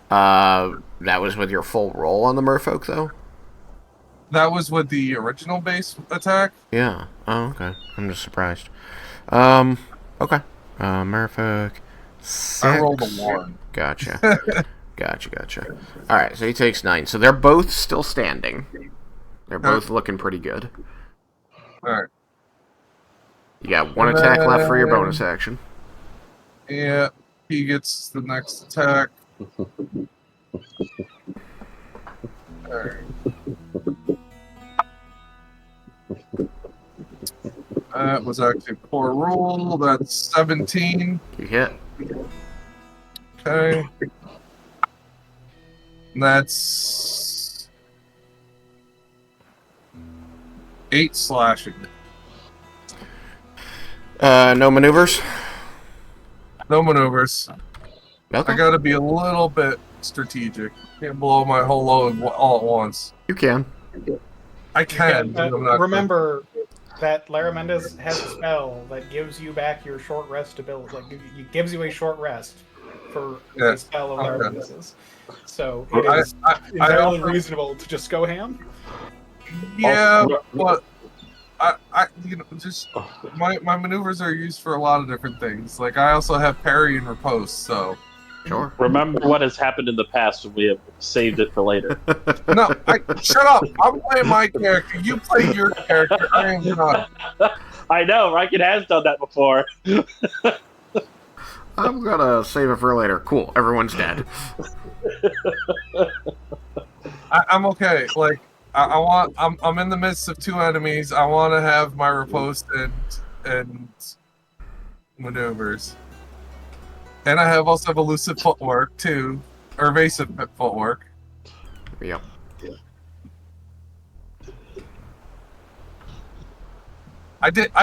That was with your full roll on the merfolk, though? That was with the original base attack? Yeah. Oh, okay. I'm just surprised. Okay. Merfolk. 6. I rolled a 1. Gotcha. Gotcha. Alright, so he takes 9. So they're both still standing. They're both looking pretty good. Alright. You got 1 attack left for your bonus action. Yeah, he gets the next attack. Alright. That was actually a poor roll. That's 17. You hit. Okay. And that's 8 slashing. No maneuvers? No maneuvers. Okay. I gotta be a little bit strategic. Can't blow my whole load all at once. You can. I can. but I'm not Remember that Laromendis has a spell that gives you back your short rest ability. Like, it gives you a short rest for the spell of Laromendis's. So it is entirely reasonable to just go ham. Yeah, but I just my maneuvers are used for a lot of different things. Like I also have parry and riposte, so. Sure. Remember what has happened in the past when we have saved it for later. No, shut up! I'm playing my character. You play your character. I am not. I know, Raiken has done that before. I'm gonna save it for later. Cool. Everyone's dead. I'm okay. Like I'm in the midst of 2 enemies. I want to have my riposte and maneuvers, and I also have elusive footwork too, or evasive footwork. Yep. I took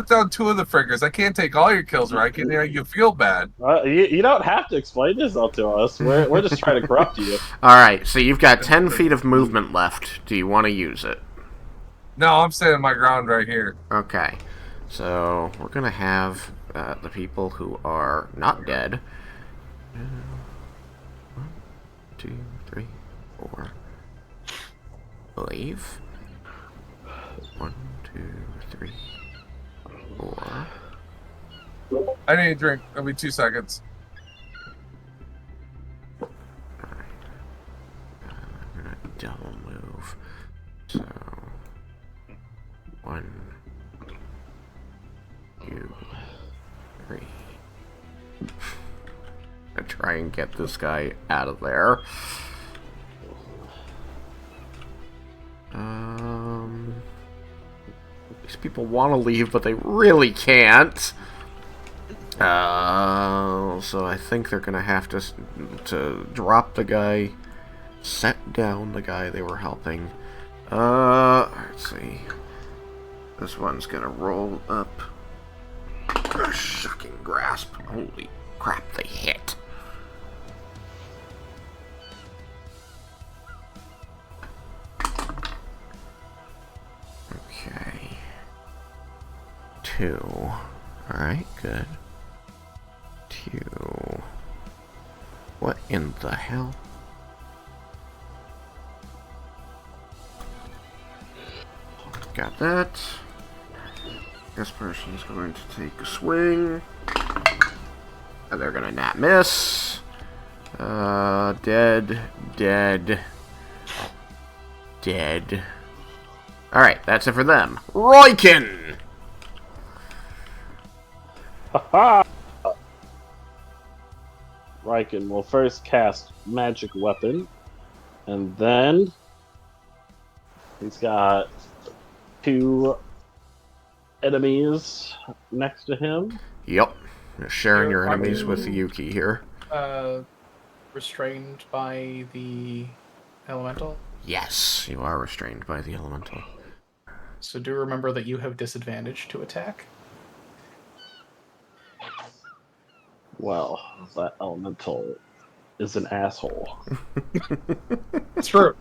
down 2 of the friggers. I can't take all your kills, right? You feel bad. You don't have to explain this all to us. We're just trying to corrupt you. Alright, so you've got 10 feet of movement left. Do you want to use it? No, I'm standing my ground right here. Okay. So, we're going to have the people who are not dead. 1, 2, 3, 4. Leave. 1, 2, 3, 4. I need a drink. It'll be 2 seconds. Alright. I'm gonna double move. So 1, 2, 3. I try and get this guy out of there. These people want to leave, but they really can't. So I think they're gonna have to drop the guy, set down the guy they were helping. Let's see. This one's gonna roll up. Shocking grasp. Holy crap! They hit. Okay. 2. Alright, good. 2. What in the hell? Got that. This person's going to take a swing. And they're gonna not miss. Dead. Alright, that's it for them. Raiken! Haha! Raiken will first cast Magic Weapon, and then he's got 2 enemies next to him. Yep. You're sharing your enemies with Yuki here. Restrained by the elemental? Yes, you are restrained by the elemental. So do remember that you have disadvantage to attack. Well, that elemental is an asshole. It's true.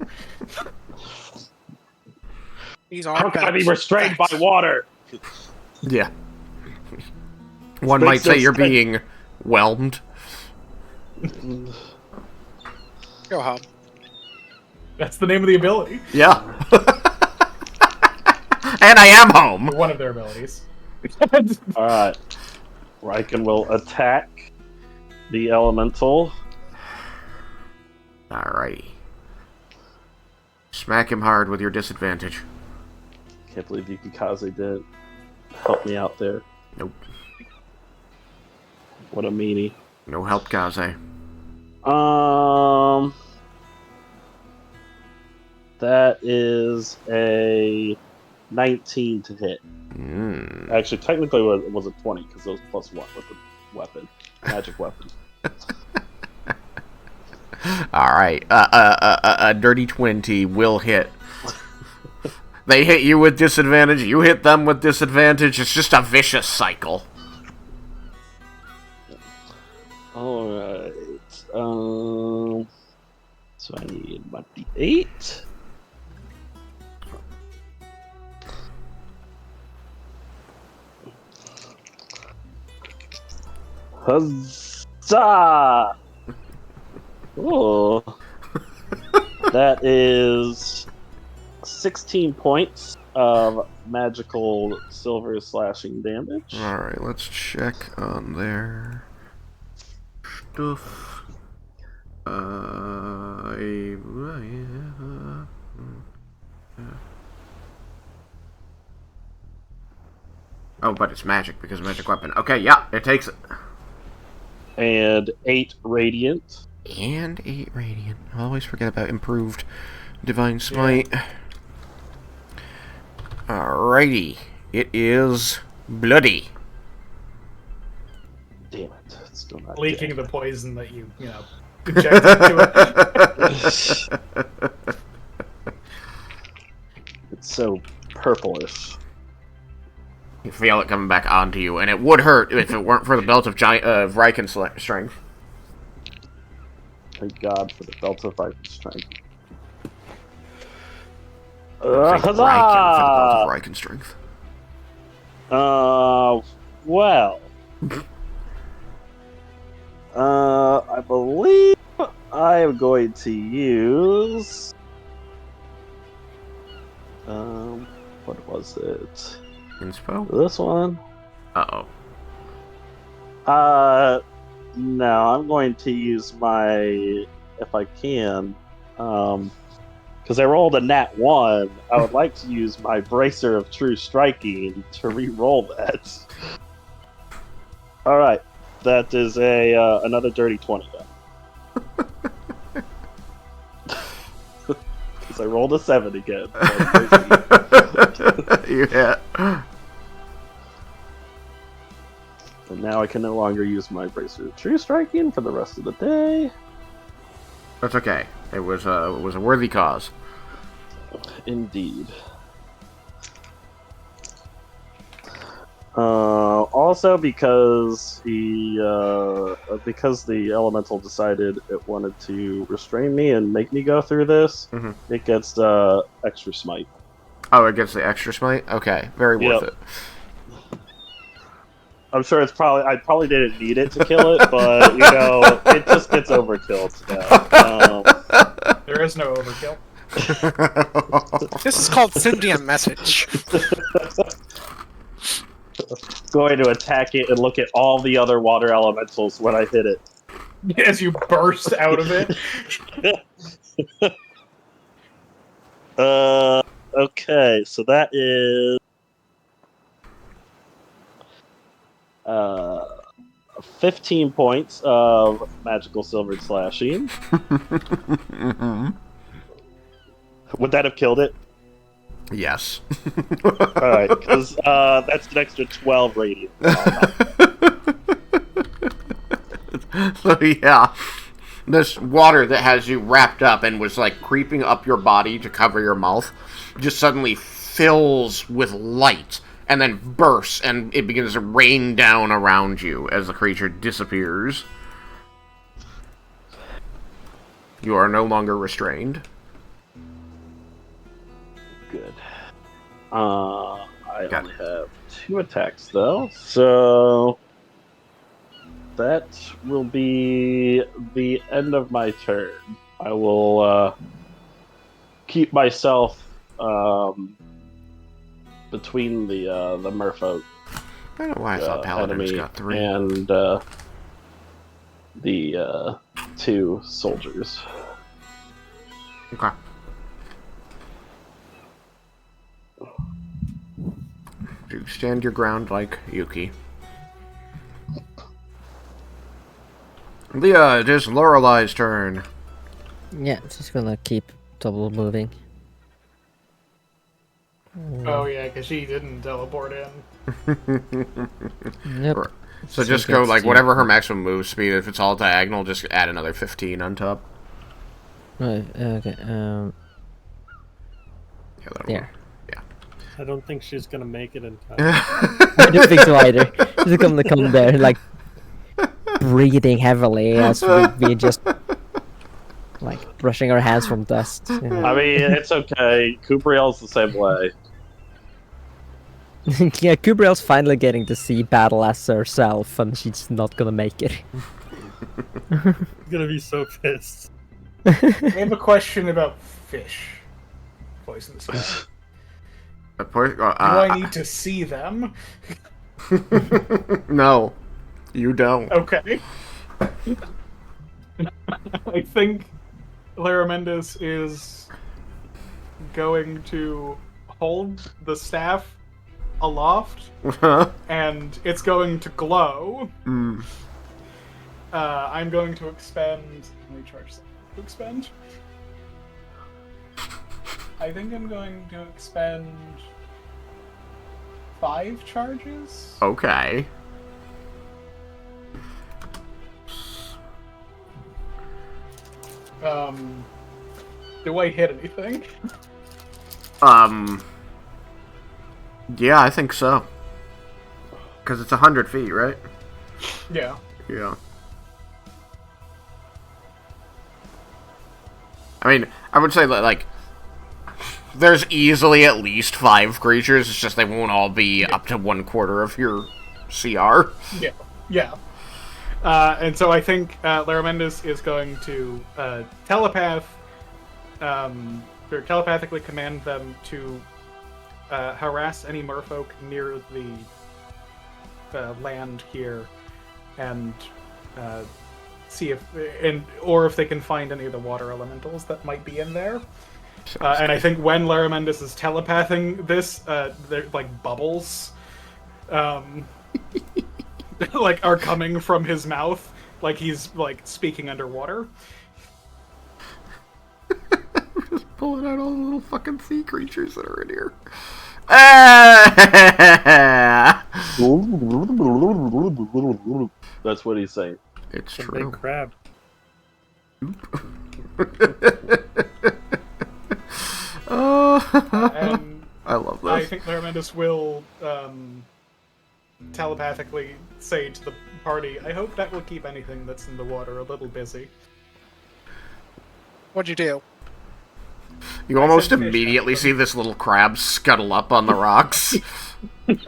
These are How can I be facts. restrained by Facts. water? Yeah. One Makes might say no you're sense. being whelmed. Go home. That's the name of the ability. Yeah. And I am home. One of their abilities. Alright. Raiken will attack the elemental. Alrighty. Smack him hard with your disadvantage. Can't believe Yukikaze did help me out there. Nope. What a meanie. No help, Kaze. That is a 19 to hit. Actually, technically it was a 20 because it was +1 with the weapon, magic weapon. Alright. A dirty 20 will hit. They hit you with disadvantage, you hit them with disadvantage. It's just a vicious cycle. Alright. So I need my D8. Huzzah! Oh. That is 16 points of magical silver slashing damage. Alright, let's check on their stuff. Oh, but it's magic because magic weapon. Okay, yeah, it takes it. And 8 radiant. And 8 radiant. I always forget about improved divine smite. Yeah. Alrighty. It is bloody. Damn it. It's still not Leaking dead. the poison that you injected into it. It's so purplish. You feel it coming back onto you, and it would hurt if it weren't for the belt of Raiken strength. Thank God for the belt of Raiken strength. Thank Raiken for the belt of Raiken strength. Well. I believe I am going to use... what was it? Inspo? This one? Uh-oh. No, I'm going to use my... If I can, because I rolled a nat 1, I would like to use my Bracer of True Striking to re-roll that. Alright, that is another dirty 20 then. Because I rolled a 7 again. You hit. And now I can no longer use my Bracer of True Striking for the rest of the day. That's okay. It was a worthy cause. Indeed. Also, because because the elemental decided it wanted to restrain me and make me go through this, it gets extra smite. Oh, it gets the extra smite? Okay, very worth it. I'm sure it's I probably didn't need it to kill it, but it just gets overkill today. There is no overkill. This is called sending a message. Going to attack it and look at all the other water elementals when I hit it. As you burst out of it. Okay, so that is 15 points of magical silvered slashing. Would that have killed it? Yes. Alright, because that's an extra 12 radiant. So yeah, this water that has you wrapped up and was like creeping up your body to cover your mouth just suddenly fills with light and then bursts, and it begins to rain down around you as the creature disappears. You are no longer restrained. Good. I only have 2 attacks, though, so that will be the end of my turn. I will keep myself between the merfolk. I don't know why I thought Paladins got 3. And the 2 soldiers. Okay. You stand your ground like Yuki. Leah, it is Lorelei's turn. Yeah, just gonna keep double moving. Oh yeah, because she didn't teleport in. Yep. So just go like whatever her maximum move speed. If it's all diagonal, just add another 15 on top. Right, okay. Yeah, that'll There. work. Yeah. I don't think she's gonna make it in time. I don't think so either. She's gonna come there like breathing heavily as we just like brushing our hands from dust. You know? I mean, it's okay. Kubriel's the same way. Yeah, Kubriel's finally getting to see battle as herself, and she's not gonna make it. I'm gonna be so pissed. I have a question about fish. Voice in the sky. Do I need to see them? No, you don't. Okay. I think Laromendis is going to hold the staff aloft, and it's going to glow. Mm. I'm going to expend... Let me charge that. To expend? I think I'm going to expend 5 charges? Okay. Do I hit anything? Yeah, I think so. Because it's 100 feet, right? Yeah. Yeah. I mean, I would say that, like, there's easily at least 5 creatures, it's just they won't all be up to 1/4 of your CR. Yeah. Yeah. And so I think Laromendis is going to or telepathically command them to harass any merfolk near the land here, and see if or if they can find any of the water elementals that might be in there. And I think when Laromendis is telepathing this, they're like bubbles, like are coming from his mouth, like he's like speaking underwater. Just pulling out all the little fucking sea creatures that are in here. That's what he's saying. It's A true. big crab. And I love this. I think Laromendis will telepathically say to the party, I hope that will keep anything that's in the water a little busy. What'd you do? You almost said fish, immediately actually. see this little crab scuttle up on the rocks. Boodly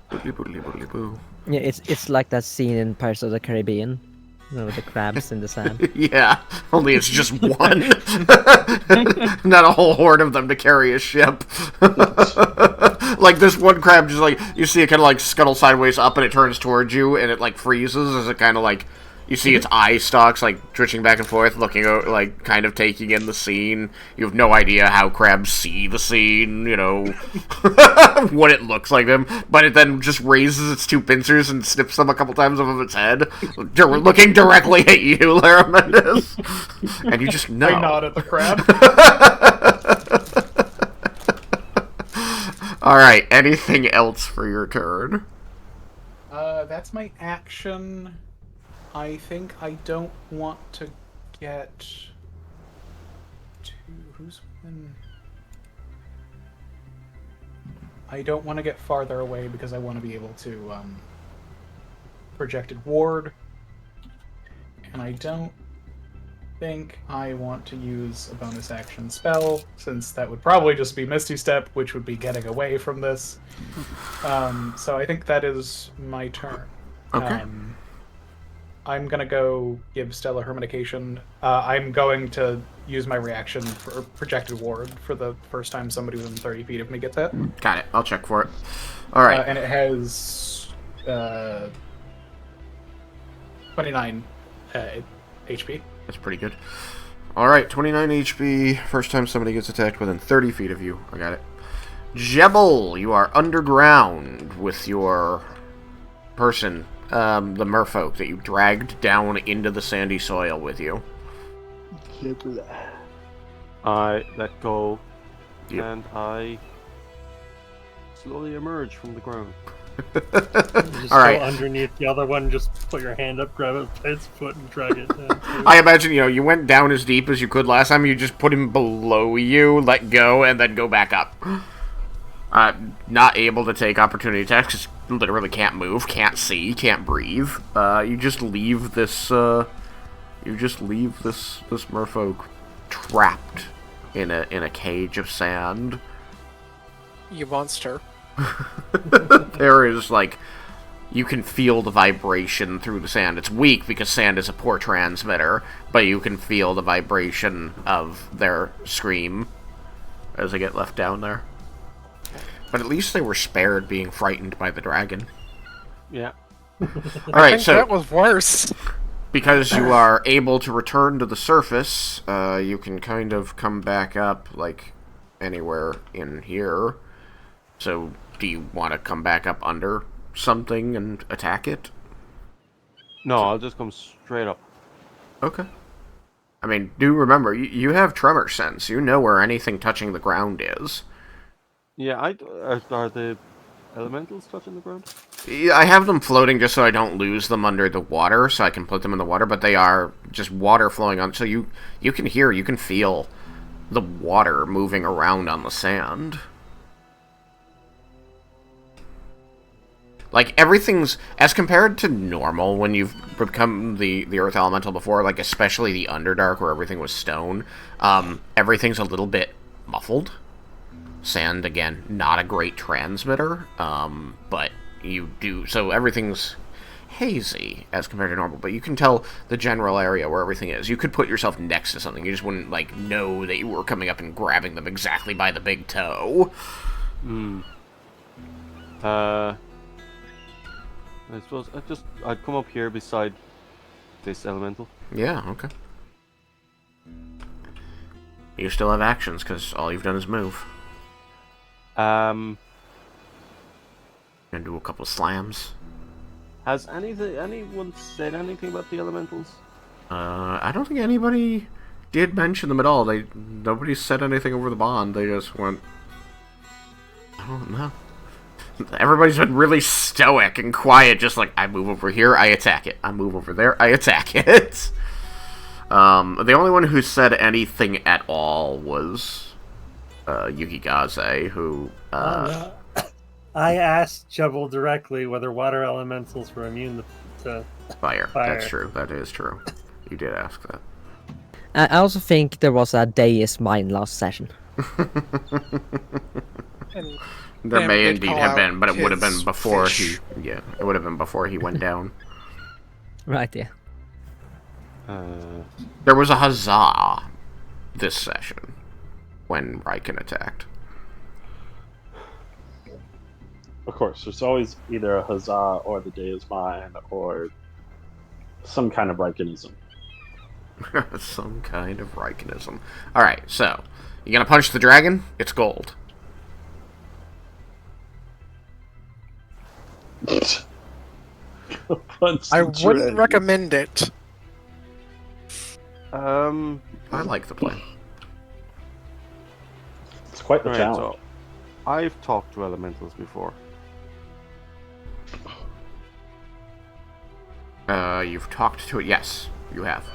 boodly boodly boo. Yeah, it's like that scene in Pirates of the Caribbean, you know, with the crabs in the sand. Yeah, only it's just one. Not a whole horde of them to carry a ship. Like this one crab, just like, you see it kind of like scuttle sideways up and it turns towards you and it like freezes as it kind of like, you see its eye stalks like twitching back and forth, looking like kind of taking in the scene. You have no idea how crabs see the scene, you know, what it looks like them. But it then just raises its 2 pincers and snips them a couple times above its head, looking directly at you, Laromendis. And you just know. I nod at the crab. Alright, anything else for your turn? That's my action. I think I don't want to get to who's been. I don't want to get farther away because I want to be able to projected ward, and I don't think I want to use a bonus action spell, since that would probably just be Misty Step, which would be getting away from this. So I think that is my turn. Okay. I'm gonna go give Stella her medication. I'm going to use my reaction for projected ward for the first time somebody within 30 feet of me gets hit. Got it. I'll check for it. All right. And it has 29 HP. That's pretty good. All right, 29 HP. First time somebody gets attacked within 30 feet of you. I got it. Jebel, you are underground with your person, the merfolk that you dragged down into the sandy soil with you. Can't do that. I let go, Yep. and I slowly emerge from the ground. Just All right. go underneath the other one, just put your hand up, grab it by its foot, and drag it down. I imagine, you went down as deep as you could last time. You just put him below you, let go, and then go back up. Not able to take opportunity attacks, 'cause literally can't move, can't see, can't breathe. You just leave this merfolk trapped in a cage of sand. You monster. There is, you can feel the vibration through the sand. It's weak because sand is a poor transmitter, but you can feel the vibration of their scream as they get left down there. But at least they were spared being frightened by the dragon. Yeah. Alright, so That was worse. because you are able to return to the surface, you can kind of come back up, anywhere in here. So, do you want to come back up under something and attack it? No, I'll just come straight up. Okay. I mean, do remember, you have tremor sense. You know where anything touching the ground is. Yeah, are the elementals touching the ground? Yeah, I have them floating just so I don't lose them under the water, so I can put them in the water, but they are just water flowing on, so you can hear, you can feel the water moving around on the sand. Everything's, as compared to normal when you've become the Earth Elemental before, especially the Underdark where everything was stone, everything's a little bit muffled. Sand, again, not a great transmitter, but you do, so everything's hazy as compared to normal, but you can tell the general area where everything is. You could put yourself next to something, you just wouldn't, know that you were coming up and grabbing them exactly by the big toe. I suppose I'd come up here beside this elemental. Yeah, okay. You still have actions, because all you've done is move. Um, And do a couple slams. has anyone said anything about the elementals? I don't think anybody did mention them at all. Nobody said anything over the bond. They just went, I don't know. Everybody's been really stoic and quiet, just I move over here, I attack it. I move over there, I attack it. The only one who said anything at all was Yukigaze, who... I asked Jebel directly whether water elementals were immune to Fire. Fire. That's true. That is true. You did ask that. I also think there was a day is mine last session. And There Sam may did indeed call have out been, but it would have been his before fish. it would have been before he went down. Right, yeah. There was a huzzah this session when Raiken attacked. Of course, there's always either a huzzah or the day is mine or some kind of Raikenism. Some kind of Raikenism. Alright, so, you gonna punch the dragon? It's gold. I wouldn't recommend it. I like the plan. It's quite the Right, challenge. so I've talked to elementals before. You've talked to it. Yes, you have.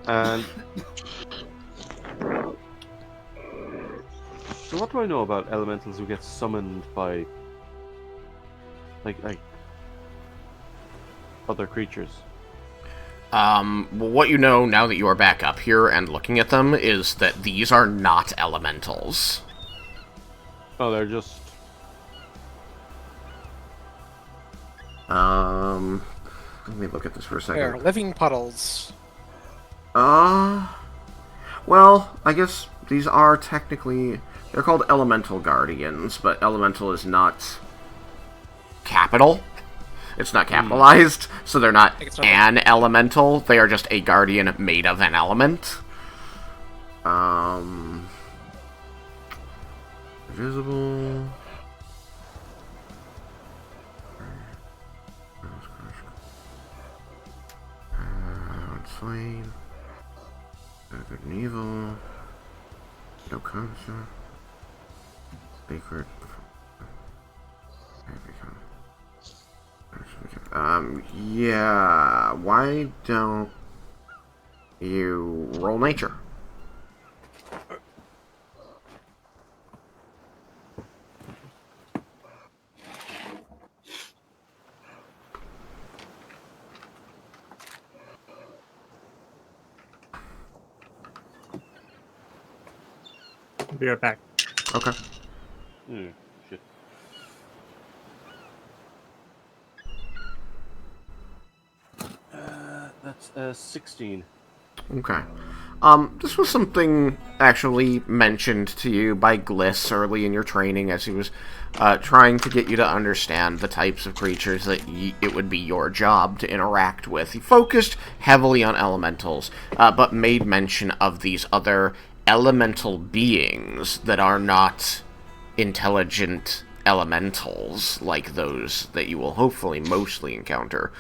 And so, what do I know about elementals who get summoned by like other creatures? Well, what you know now that you are back up here and looking at them is that these are not elementals. Oh, they're just. Let me look at this for a second. They're living puddles. Well, I guess these are technically... They're called elemental guardians, but elemental is not capital. It's not capitalized, so they're not an elemental. They are just a guardian made of an element. Visible... Slain. Good and evil. No concept. Sacred. Yeah. Why don't you roll nature? Be right back. Okay. Shit. That's 16. Okay. This was something actually mentioned to you by Gliss early in your training as he was trying to get you to understand the types of creatures that it would be your job to interact with. He focused heavily on elementals, but made mention of these other elemental beings that are not intelligent elementals like those that you will hopefully mostly encounter.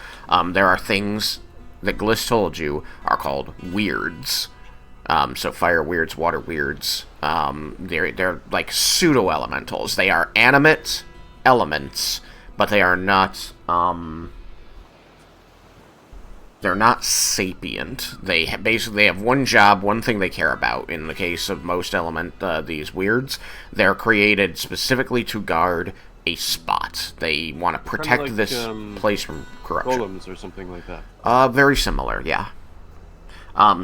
There are things that Gliss told you are called weirds. So fire weirds, water weirds. They're like pseudo-elementals. They are animate elements, but they are not, they're not sapient. They basically have one job, one thing they care about. In the case of most these weirds, they're created specifically to guard a spot. They want to protect like, this place from corruption. Golems or something like that. Very similar, yeah.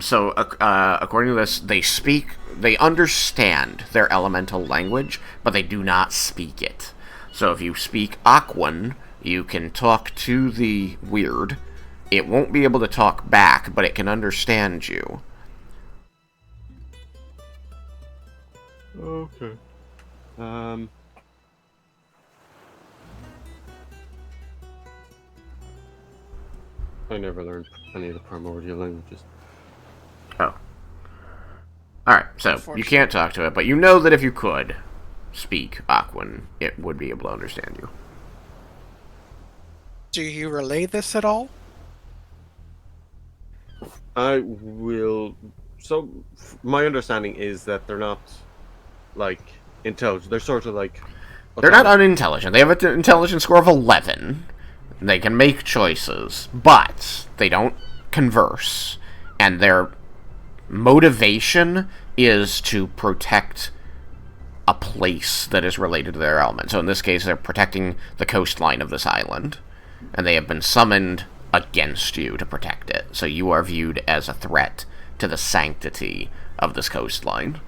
So, according to this, they understand their elemental language, but they do not speak it. So if you speak Aquan, you can talk to the weird. It won't be able to talk back, but it can understand you. Okay. I never learned any of the primordial languages. Oh. Alright, so you can't talk to it, but you know that if you could speak Aquan, it would be able to understand you. Do you relay this at all? I will... So, my understanding is that they're not, like, intelligent. They're sort of like... They're not unintelligent. They have an intelligence score of 11. They can make choices, but they don't converse. And their motivation is to protect a place that is related to their element. So in this case, they're protecting the coastline of this island. And they have been summoned against you to protect it. So you are viewed as a threat to the sanctity of this coastline.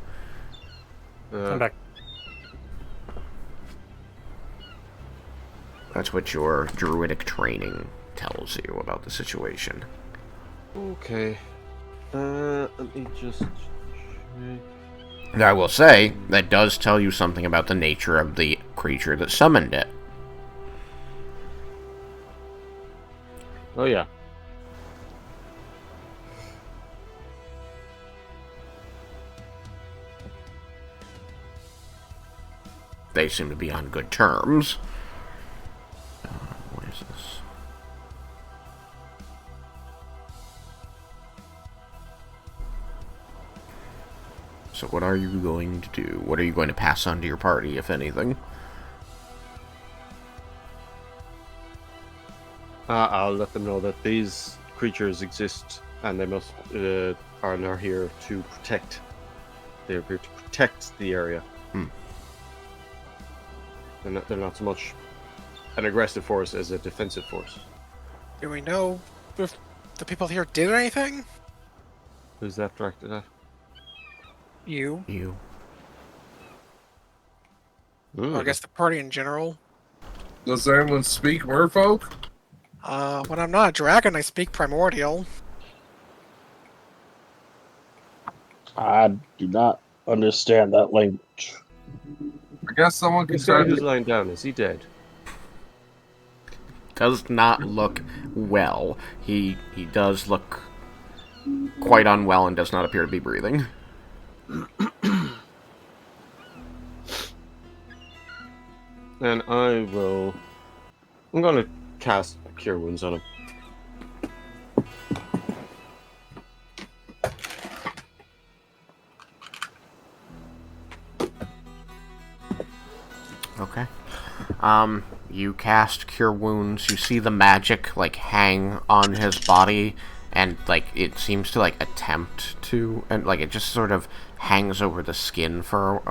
I'm back. That's what your druidic training tells you about the situation. Okay. Let me just check. And I will say, that does tell you something about the nature of the creature that summoned it. Oh, yeah. They seem to be on good terms. What is this? So what are you going to do? What are you going to pass on to your party, if anything? I'll let them know that these creatures exist and they must are here to protect. They appear to protect the area. They're not so much an aggressive force as a defensive force. Do we know if the people here did anything? Who's that directed at? You. Mm. I guess the party in general. Does anyone speak merfolk? When I'm not a dragon, I speak primordial. I do not understand that language. I guess someone can This guy try who's to... lying down, is he dead? Does not look well. He does look quite unwell and does not appear to be breathing. And I'm gonna cast Cure Wounds on him. Okay. You cast Cure Wounds. You see the magic, like, hang on his body, and, like, it seems to, like, attempt to, and, like, it just sort of hangs over the skin for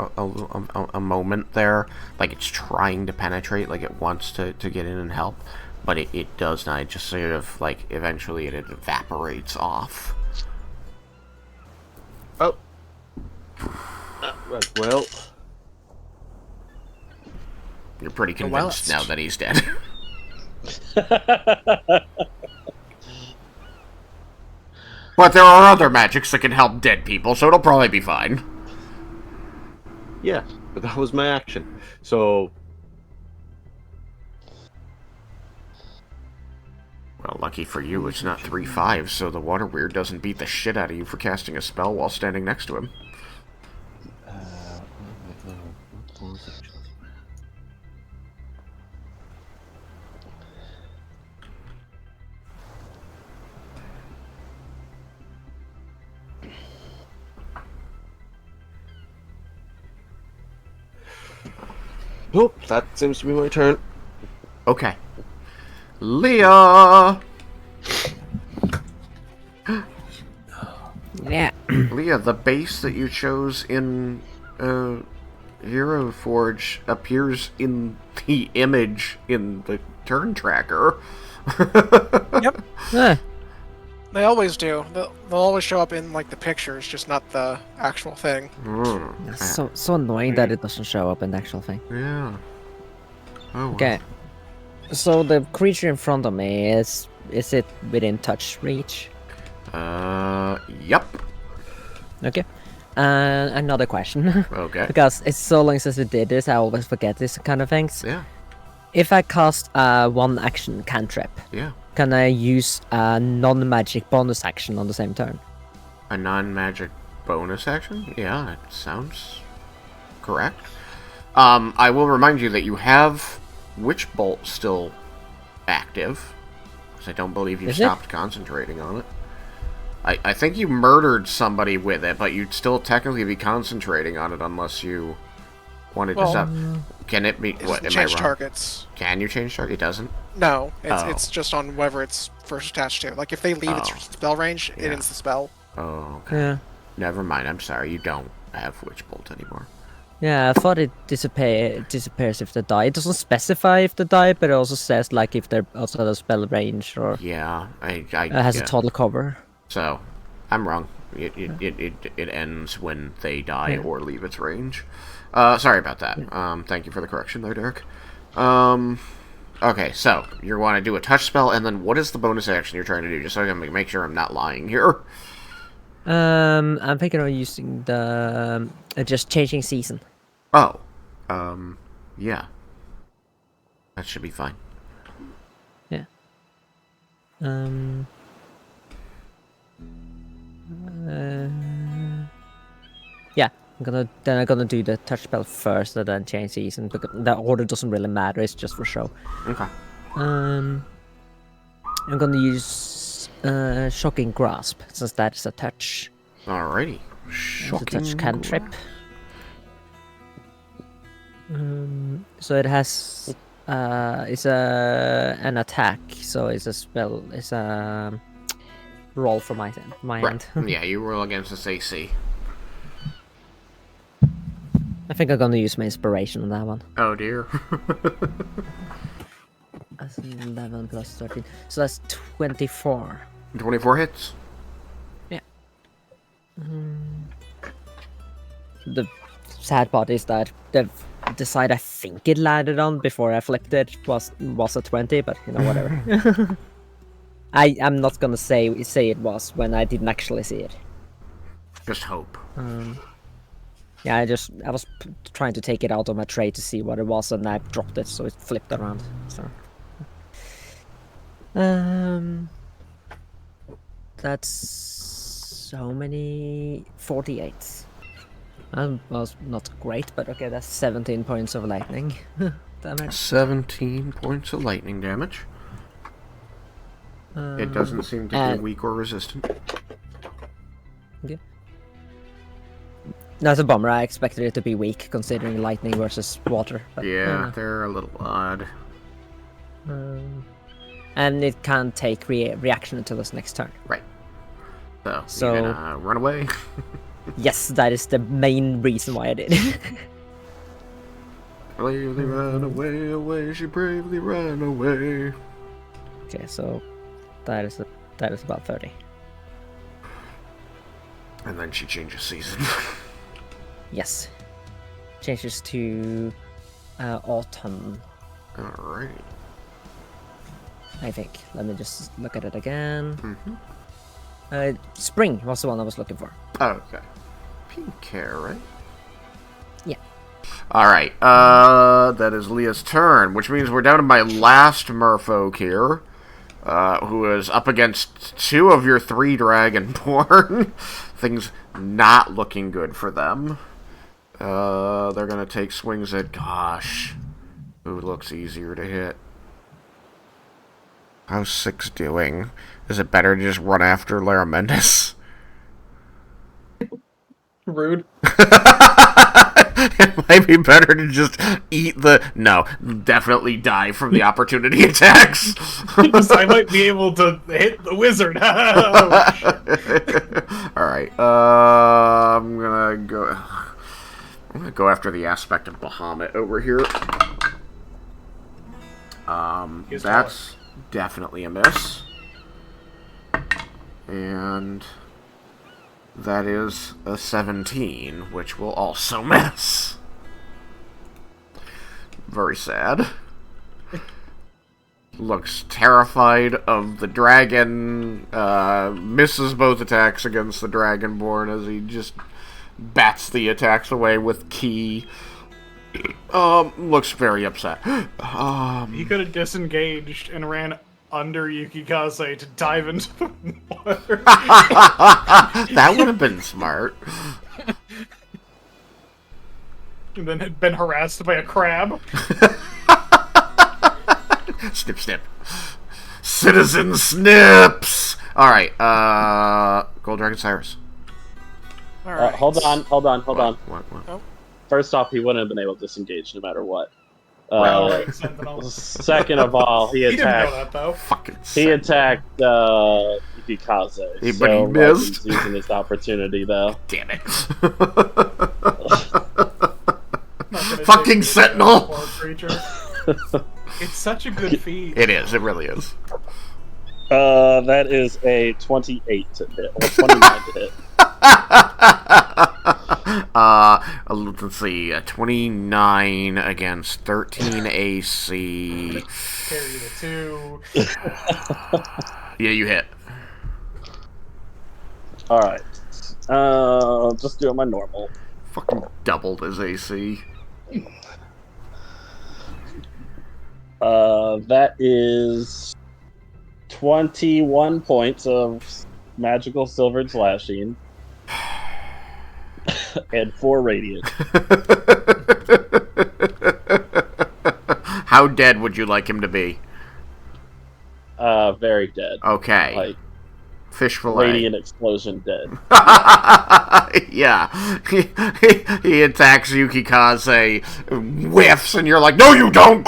a moment there. Like, it's trying to penetrate, like, it wants to get in and help, but it does not. It just sort of, like, eventually it evaporates off. Oh. Well. You're pretty convinced now that he's dead. But there are other magics that can help dead people, so it'll probably be fine. Yeah, but that was my action. So... Well, lucky for you, it's not 3/5, so the water weird doesn't beat the shit out of you for casting a spell while standing next to him. Nope, that seems to be my turn. Okay. Leah! Yeah. Leah, the base that you chose in Hero Forge appears in the image in the turn tracker. Yep. Huh. They always do. They'll always show up in, like, the pictures, just not the actual thing. It's so annoying that it doesn't show up in the actual thing. Yeah. Oh, well. Okay. So the creature in front of me is it within touch reach? Yep. Okay. Another question. Okay. Because it's so long since we did this, I always forget these kind of things. Yeah. If I cast one action cantrip, Yeah. can I use a non-magic bonus action on the same turn? A non-magic bonus action? Yeah, it sounds correct. I will remind you that you have Witch Bolt still active, because I don't believe you stopped concentrating on it. I think you murdered somebody with it, but you'd still technically be concentrating on it unless you wanted to stop. Can it be... What, am I change wrong? targets. Can you change target? It doesn't? No, it's just on whatever it's first attached to. Like, if they leave its spell range, it ends the spell. Oh, okay. Yeah. Never mind, I'm sorry, you don't have Witch Bolt anymore. Yeah, I thought it disappears if they die. It doesn't specify if they die, but it also says, like, if they're outside of spell range or... Yeah, it has a total cover. So, I'm wrong. It ends when they die or leave its range. Sorry about that. Thank you for the correction there, Derek. Okay, so, you want to do a touch spell, and then what is the bonus action you're trying to do? Just so I can make sure I'm not lying here. I'm thinking of using the... just changing season. Oh. Yeah. That should be fine. Yeah. Yeah, I'm gonna do the touch spell first and then change season, because the order doesn't really matter, it's just for show. Okay. I'm gonna use Shocking Grasp, since that is a touch. Alrighty. Shocking touch cantrip. So it has It's an attack, so it's a spell. It's a roll for my Right. end. Yeah, you roll against this AC. I think I'm gonna use my inspiration on that one. Oh dear. That's 11 plus 13, so that's 24. 24 hits. Yeah. The sad part is that the side I think it landed on before I flipped it was a 20, but you know, whatever. I'm not gonna say it was when I didn't actually see it. Just hope. Yeah, I was trying to take it out of my tray to see what it was, and I dropped it, so it flipped around. So, that's so many 48. That was not great, but okay, that's 17 points of lightning damage. 17 points of lightning damage. It doesn't seem to be weak or resistant. Okay. That's a bummer. I expected it to be weak, considering lightning versus water. But, Yeah, they're a little odd. And it can't take reaction until its next turn. Right. So you're gonna run away? Yes, that is the main reason why I did it. Bravely run away, away, she bravely ran away. Okay, so that is about 30. And then she changes season. Yes. Changes to autumn. Alright. I think. Let me just look at it again. Spring was the one I was looking for. Okay. Pink hair, right? Yeah. Alright, that is Leah's turn, which means we're down to my last merfolk here, who is up against 2 of your 3 dragonborn. Things not looking good for them. They're gonna take swings at, gosh, who looks easier to hit? How's 6 doing? Is it better to just run after Laromendis? Rude. It might be better to just eat the... No, definitely die from the opportunity attacks. I might be able to hit the wizard. Oh, shit. Alright, I'm gonna go after the aspect of Bahamut over here. That's definitely a miss. And that is a 17, which will also miss. Very sad. Looks terrified of the dragon, misses both attacks against the dragonborn as he just bats the attacks away with ki. Looks very upset. He could have disengaged and ran under Yukikaze to dive into the water. That would have been smart. And then had been harassed by a crab. Snip, snip. Citizen Snips! Alright, Gold Dragon Cyrus. All right. Hold on. What? Oh. First off, he wouldn't have been able to disengage no matter what. Right, Sentinel. Second of all, he He didn't know attacked. that though. Fucking He attacked Yukikaze. But he missed. He's using this opportunity, though. Damn it. Not gonna Fucking take Sentinel! poor creature. It's such a good feat. It is, it really is. That is a 28 to hit, or 29 to hit. Let's see, 29 against 13 AC. Carry the 2. Yeah, you hit. Alright. Just doing my normal. Fucking doubled his AC. That is 21 points of magical silvered slashing. And 4 radiant. How dead would you like him to be? Very dead. Okay. Like, Fish fillet. radiant explosion dead. Yeah. He attacks Yukikaze, whiffs, and you're like, no you don't!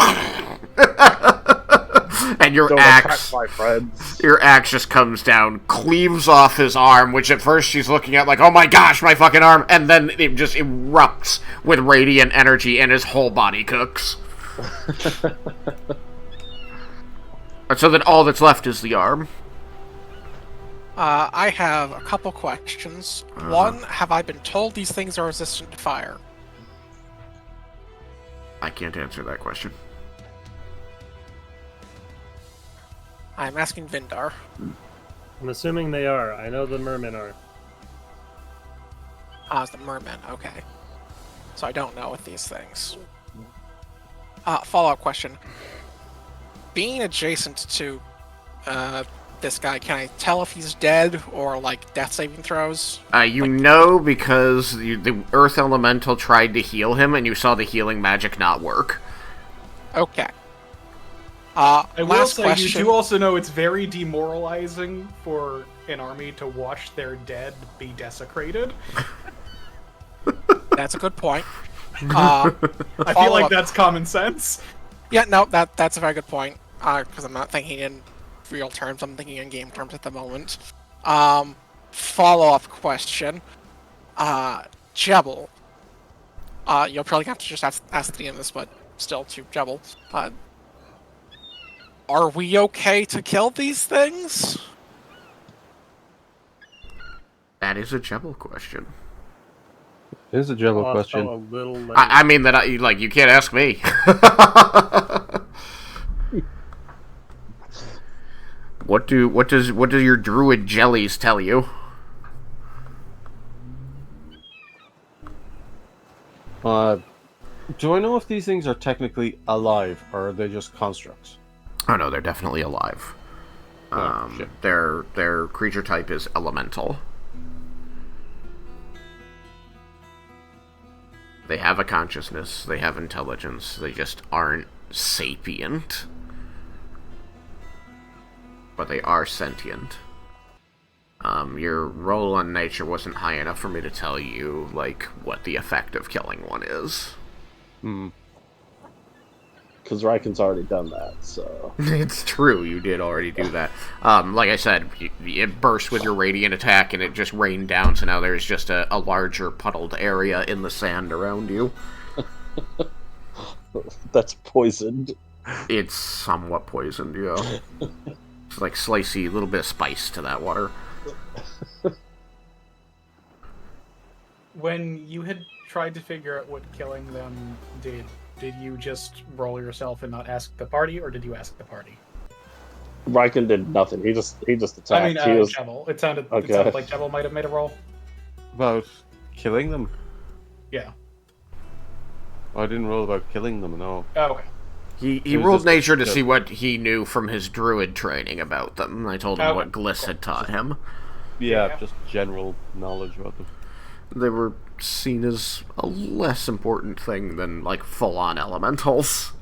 And your Don't axe, attack my friends. your axe just comes down, cleaves off his arm, which at first she's looking at like, oh my gosh, my fucking arm, and then it just erupts with radiant energy and his whole body cooks. And so then all that's left is the arm. I have a couple questions. One, have I been told these things are resistant to fire? I can't answer that question. I'm asking Vindar. I'm assuming they are. I know the mermen are. Ah, it's the merman. Okay. So I don't know with these things. Follow-up question. Being adjacent to this guy, can I tell if he's dead or like death saving throws? You know because the Earth Elemental tried to heal him and you saw the healing magic not work. Okay. I will last say question. you do also know it's very demoralizing for an army to watch their dead be desecrated. That's a good point. I feel like that's common sense. Yeah, no, that's a very good point. Because I'm not thinking in real terms, I'm thinking in game terms at the moment. Follow-up question. Jebel. You'll probably have to just ask the DM this, but still to Jebel. Are we okay to kill these things? That is a Jebel question. Here's a general Also question. a little late. I mean that you can't ask me. What do your druid jellies tell you? Do I know if these things are technically alive or are they just constructs? Oh no, they're definitely alive. Shit. Their creature type is elemental. They have a consciousness, they have intelligence, they just aren't sapient. But they are sentient. Your roll on nature wasn't high enough for me to tell you, like, what the effect of killing one is. Because Raiken's already done that, so... It's true, you did already do that. Like I said, it burst with your radiant attack and it just rained down, so now there's just a larger puddled area in the sand around you. That's poisoned. It's somewhat poisoned, yeah. It's like slicey, a little bit of spice to that water. When you had tried to figure out what killing them did you just roll yourself and not ask the party, or did you ask the party? Raiken did nothing. He just attacked. I mean, he was... Jebel. It sounded Okay. like Jebel might have made a roll. About killing them? Yeah. I didn't roll about killing them, no. Oh, okay. He was rolled just- nature to yeah. see what he knew from his druid training about them. I told him Okay, what Gliss had taught him. Yeah, Yeah. just general knowledge about them. They were seen as a less important thing than, like, full-on elementals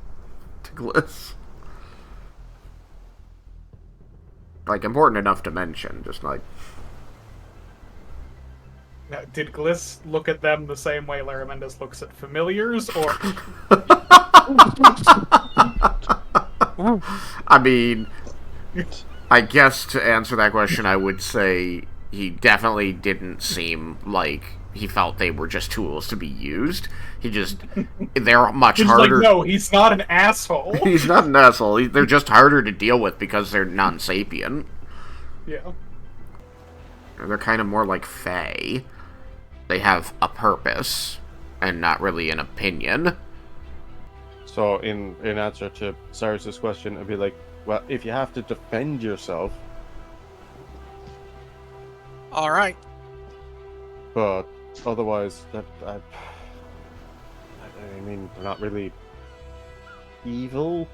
to Gliss. Like, important enough to mention, just like... Now, did Gliss look at them the same way Laromendis looks at familiars, or... I mean, I guess to answer that question, I would say he definitely didn't seem like he felt they were just tools to be used. They're much He's harder. like, no, he's not an asshole. He's not an asshole. They're just harder to deal with because they're non-sapient. Yeah. They're kind of more like Fae. They have a purpose, and not really an opinion. So, in answer to Cyrus's question, I'd be like, well, if you have to defend yourself, All right. but otherwise, I mean, they're not really evil.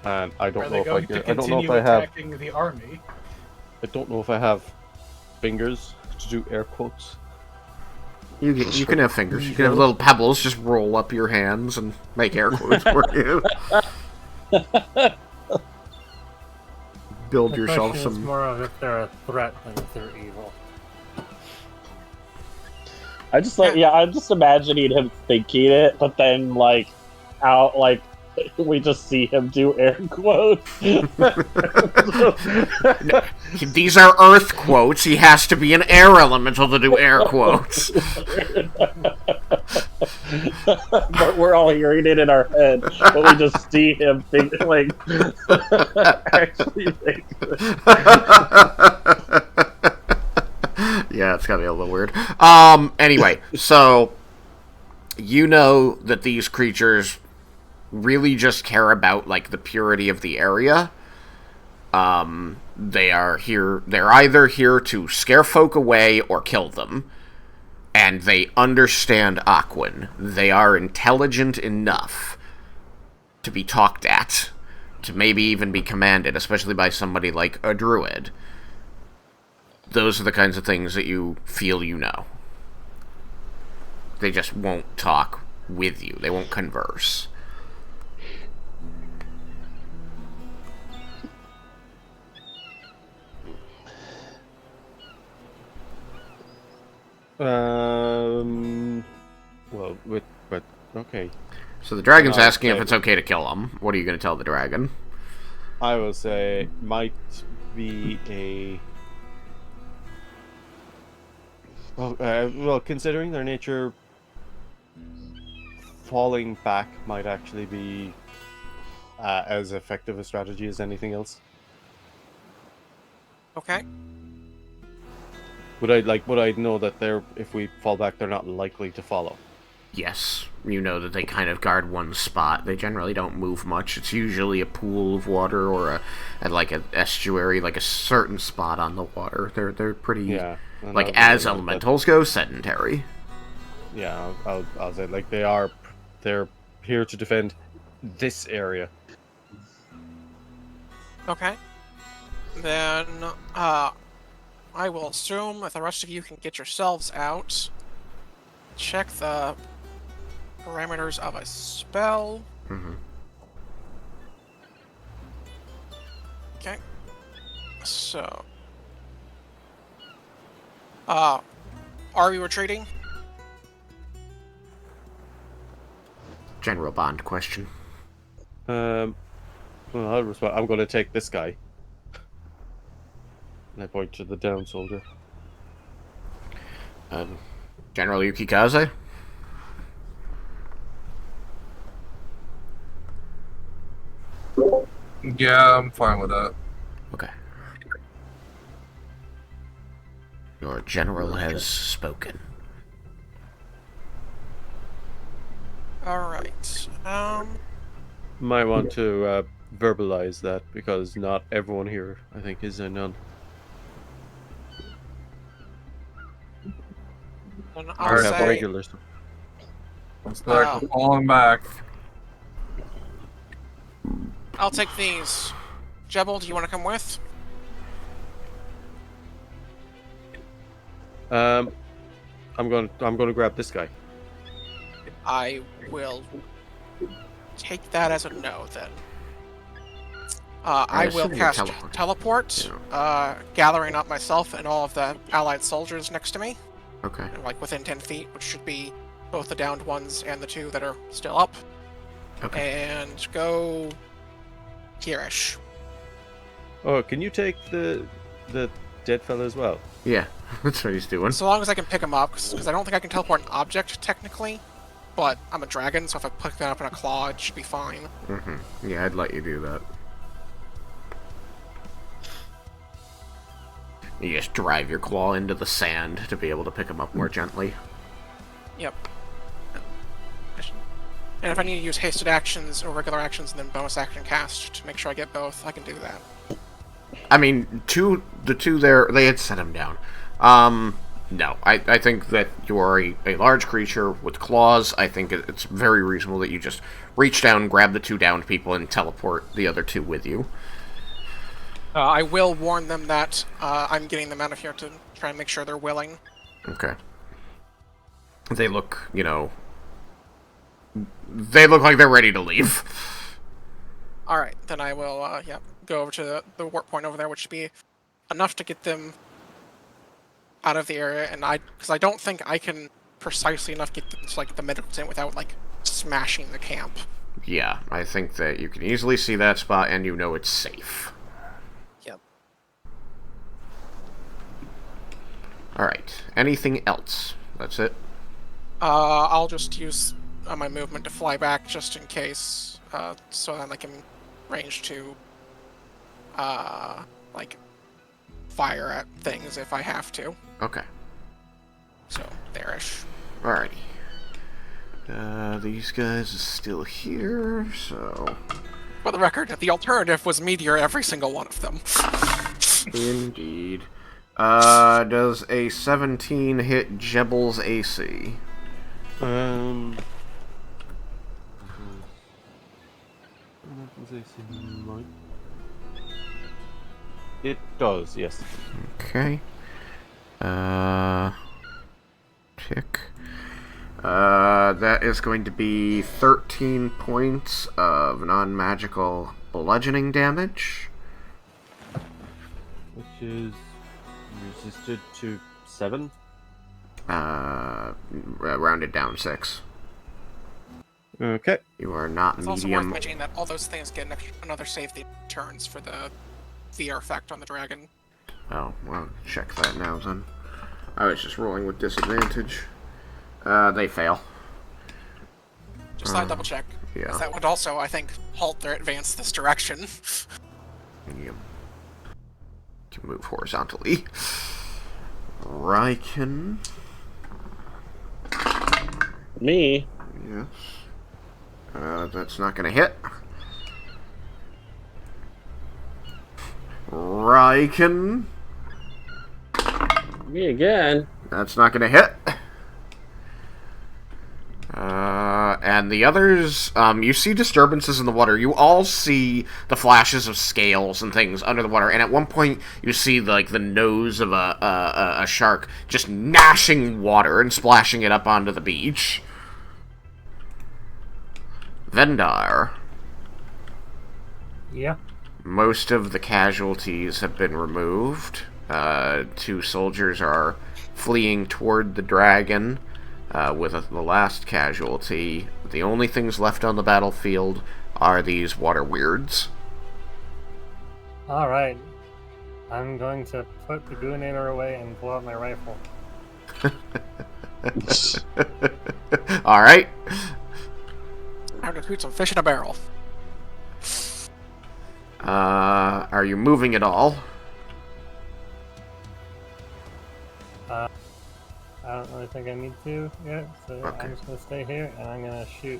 And I Are don't know they if going to I don't know continue if I have. attacking the army? I don't know if I have fingers to do air quotes. You can have fingers. You can have little pebbles. Just roll up your hands and make air quotes for you. Build The yourself question is some. more of if they're a threat than if they're evil. I'm just imagining him thinking it, but then like We just see him do air quotes. These are Earth quotes. He has to be an air elemental to do air quotes. But we're all hearing it in our head, but we just see him think, like, actually think. Yeah, it's gotta be a little weird. Anyway, so you know that these creatures really just care about, like, the purity of the area. They're either here to scare folk away or kill them. And they understand Aquan. They are intelligent enough to be talked at, to maybe even be commanded, especially by somebody like a druid. Those are the kinds of things that you feel you know. They just won't talk with you. They won't converse. Well, but okay. So the dragon's asking if it's okay to kill him. What are you going to tell the dragon? I will say might be a. Well, considering their nature, falling back might actually be as effective a strategy as anything else. Okay. Would I know that if we fall back, they're not likely to follow? Yes, you know that they kind of guard one spot. They generally don't move much. It's usually a pool of water or like an estuary, like a certain spot on the water. They're pretty, like, as elementals go, sedentary. Yeah, I'll say, like, they're here to defend this area. Okay. Then, I will assume that the rest of you can get yourselves out. Check the parameters of a spell. Mm-hmm. Okay. So, are we retreating? General Bond question. Well, I'll respond. I'm going to take this guy. And I point to the down soldier. General Yukikaze? Yeah, I'm fine with that. Okay. Your general has spoken. Alright. Might want to verbalize that, because not everyone here, I think, is a nun. Then We I'll have say, regulars. Let's start falling back. I'll take these. Jebel, do you want to come with? I'm going to grab this guy. I will take that as a no, then. I will assume you're cast teleporting. teleport, gathering up myself and all of the allied soldiers next to me, Okay. like within 10 feet, which should be both the downed ones and the two that are still up. Okay. And go here-ish. Oh, can you take the dead fella as well? Yeah, that's what he's doing. So long as I can pick him up, because I don't think I can teleport an object, technically. But I'm a dragon, so if I pick that up in a claw, it should be fine. Mm-hmm. Yeah, I'd let you do that. You just drive your claw into the sand to be able to pick him up more gently. Yep. And if I need to use hasted actions or regular actions and then bonus action cast to make sure I get both, I can do that. I mean, the two there, they had set him down. No, I think that you are a large creature with claws. I think it's very reasonable that you just reach down, grab the two downed people, and teleport the other two with you. I will warn them that I'm getting them out of here to try and make sure they're willing. Okay. They look, they look like they're ready to leave. Alright, then I will, go over to the warp point over there, which should be enough to get them out of the area, and because I don't think I can precisely enough get them to, like, the medical tent without, like, smashing the camp. Yeah, I think that you can easily see that spot, and you know it's safe. Yep. Alright, anything else? That's it? I'll just use my movement to fly back just in case, so then I can range to, like, fire at things if I have to. Okay. So, there-ish. Alrighty. These guys are still here, so... For the record, the alternative was meteor every single one of them. Indeed. Does a 17 hit Jebel's AC? It does, yes. Okay. Tick. That is going to be 13 points of non-magical bludgeoning damage. Which is resisted to 7. Rounded down 6. Okay. You are not It's also medium. worth mentioning that all those things get another save the turns for the fear effect on the dragon. Oh, well, check that now then. I was just rolling with disadvantage. They fail. Just thought I'd double check. Yeah. 'Cause that would also, I think, halt their advance this direction. Yep. Can move horizontally. Raiken. Me? Yes. That's not gonna hit. Raiken. Me again? That's not gonna hit. And the others, you see disturbances in the water. You all see the flashes of scales and things under the water. And at one point, you see like the nose of a shark just gnashing water and splashing it up onto the beach. Vendar. Yeah. Most of the casualties have been removed. 2 soldiers are fleeing toward the dragon. With the last casualty, the only things left on the battlefield are these water weirds. Alright. I'm going to put the Goonator away and pull out my rifle. Alright. I'm gonna shoot some fish in a barrel. Are you moving at all? I don't really think I need to yet, so Okay. I'm just gonna stay here and I'm gonna shoot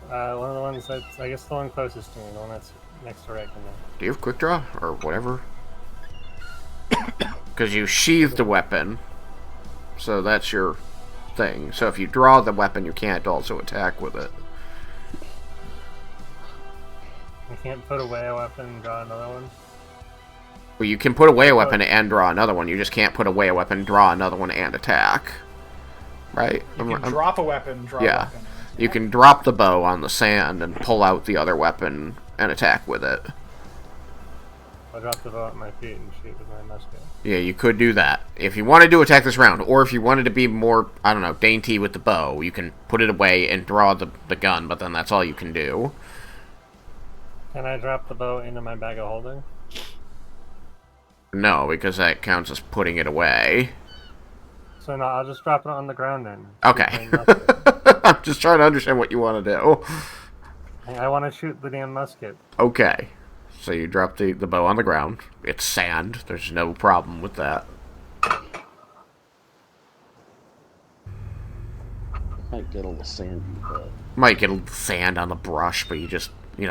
one of the ones that's, I guess, the one closest to me, the one that's next to Raiken. Do you have quick draw or whatever? Because you sheathed a weapon, so that's your thing. So if you draw the weapon, you can't also attack with it. I can't put away a weapon and draw another one. Well, you can put away a weapon and draw another one. You just can't put away a weapon, draw another one, and attack. Right? You can drop a weapon, draw a Yeah. weapon. You can drop the bow on the sand and pull out the other weapon and attack with it. I'll drop the bow at my feet and shoot with my musket. Yeah, you could do that. If you wanted to attack this round, or if you wanted to be more, I don't know, dainty with the bow, you can put it away and draw the gun, but then that's all you can do. Can I drop the bow into my bag of holding? No, because that counts as putting it away. So no, I'll just drop it on the ground then. Okay. Shoot my musket. I'm just trying to understand what you want to do. I want to shoot the damn musket. Okay. So you drop the bow on the ground. It's sand. There's no problem with that. Might get a little sandy, but... Might get sand on the brush, but you just,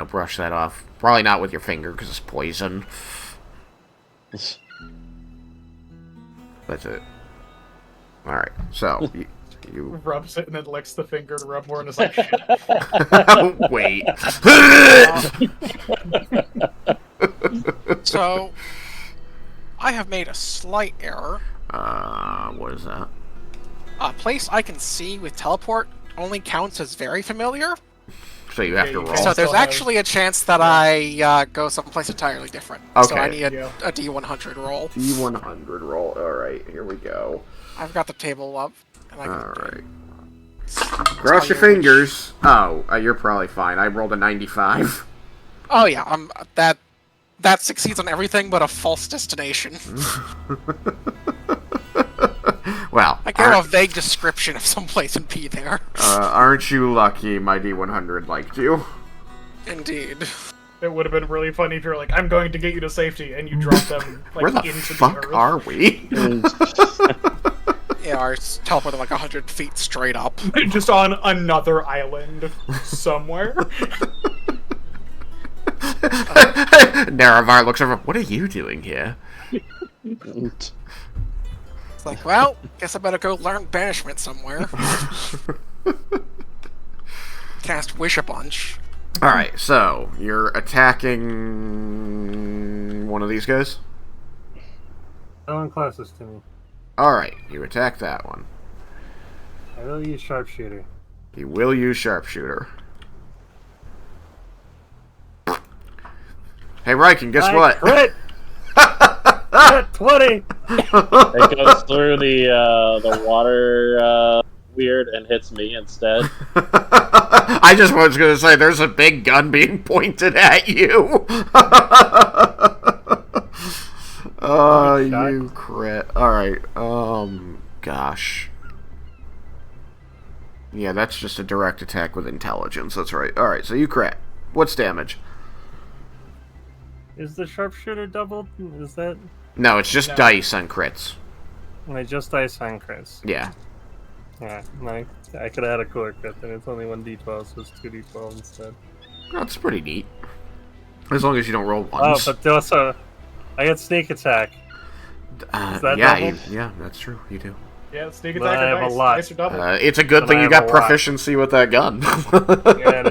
brush that off. Probably not with your finger, because it's poison. That's it. Alright, so, you... Rubs it and then licks the finger to rub more and it's like, shit. Wait. So, I have made a slight error. What is that? A place I can see with teleport only counts as very familiar. So you have to roll. So there's actually a chance that I go someplace entirely different. So I Okay. need a D100 roll. D100 roll. Alright, here we go. I've got the table up. And I can Alright. Cross your fingers. Oh, you're probably fine. I rolled a 95. Oh yeah, that succeeds on everything but a false destination. Well, I gave a vague description of some place in P there. Aren't you lucky my D100 liked you? Indeed. It would have been really funny if you're like, I'm going to get you to safety, and you drop them like Where the into fuck the earth. are we? Yeah, our teleported like 100 feet straight up. Just on another island somewhere. Naravar looks over. What are you doing here? It's like, well, guess I better go learn banishment somewhere. Cast Wish a bunch. Alright, so you're attacking one of these guys? The one closest to me. Alright, you attack that one. I will use sharpshooter. You will use sharpshooter. Hey, Raiken, guess what? Crit! Crit 20! It goes through the water weird and hits me instead. I just was going to say, there's a big gun being pointed at you. You crit. Alright, gosh. Yeah, that's just a direct attack with intelligence, that's right. Alright, so you crit. What's damage? Is the sharpshooter doubled? Is that... No, it's just dice on crits. I just dice on crits. Yeah. Yeah, I could have had a cooler crit, then it's only 1d12, so it's 2d12 instead. That's pretty neat. As long as you don't roll Oh, ones. but also, I get sneak attack. Is that yeah, doubled? yeah, that's true. You do. Yeah, sneak But attack I or have a dice. lot. Dice are double. It's a good But thing I you have got a lot. proficiency with that gun. Yeah,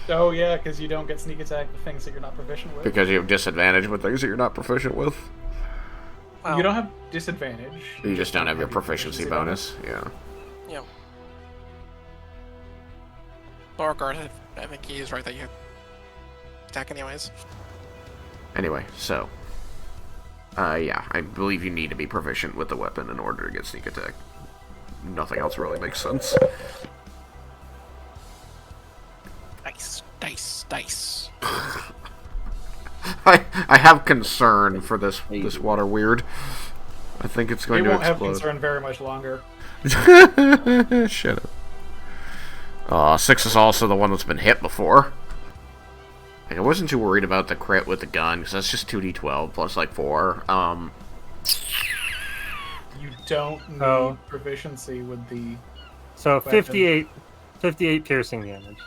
Oh yeah, because you don't get sneak attack with things that you're not proficient with. Because you have disadvantage with things that you're not proficient with. Well, You don't have disadvantage. You just don't have your proficiency bonus. Yeah. Yeah. Beauregard, I think he is right that you attack anyways. Anyway, so. Yeah, I believe you need to be proficient with the weapon in order to get sneak attack. Nothing else really makes sense. Dice, dice, dice. I have concern for this water weird. I think it's going We to won't have explode. concern very much longer. Shut up. 6 is also the one that's been hit before. And I wasn't too worried about the crit with the gun, because that's just 2d12 plus like 4. You don't need proficiency with the... so weapon. 58 piercing damage.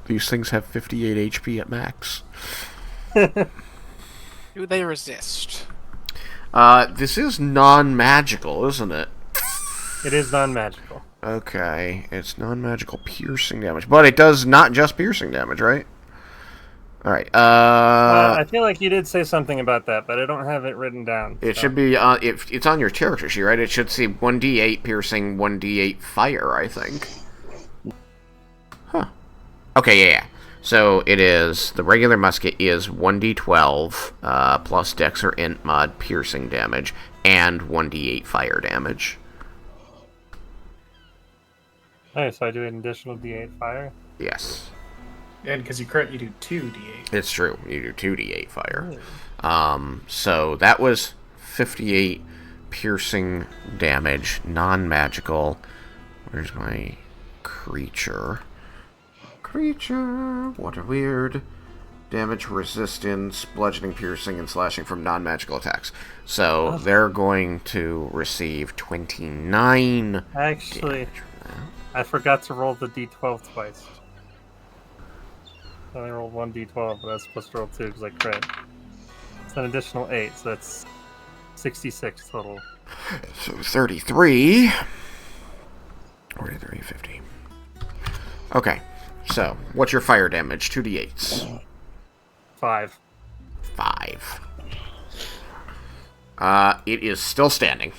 These things have 58 HP at max. Do they resist? This is non-magical, isn't it? It is non-magical. Okay, it's non-magical piercing damage. But it does not just piercing damage, right? Alright, I feel like you did say something about that, but I don't have it written down. it so. should be, it's on your character sheet, right? It should say 1d8 piercing, 1d8 fire, I think. Huh. Okay, yeah. So it is, the regular musket is 1d12 plus dex or int mod piercing damage and 1d8 fire damage. Oh, so I do an additional d8 fire? Yes. And because you crit, you do 2d8. It's true. You do 2d8 fire. So that was 58 piercing damage, non-magical. Where's my creature? Creature, water weird. Damage, resistance, bludgeoning, piercing, and slashing from non-magical attacks. So they're going to receive 29 Actually, damage from that. I forgot to roll the d12 twice. I only rolled one d12, but I was supposed to roll 2 because I crit. It's an additional 8, so that's 66 total. So 33. 43, 50. Okay, so what's your fire damage? 2d8s. 5. 5. It is still standing.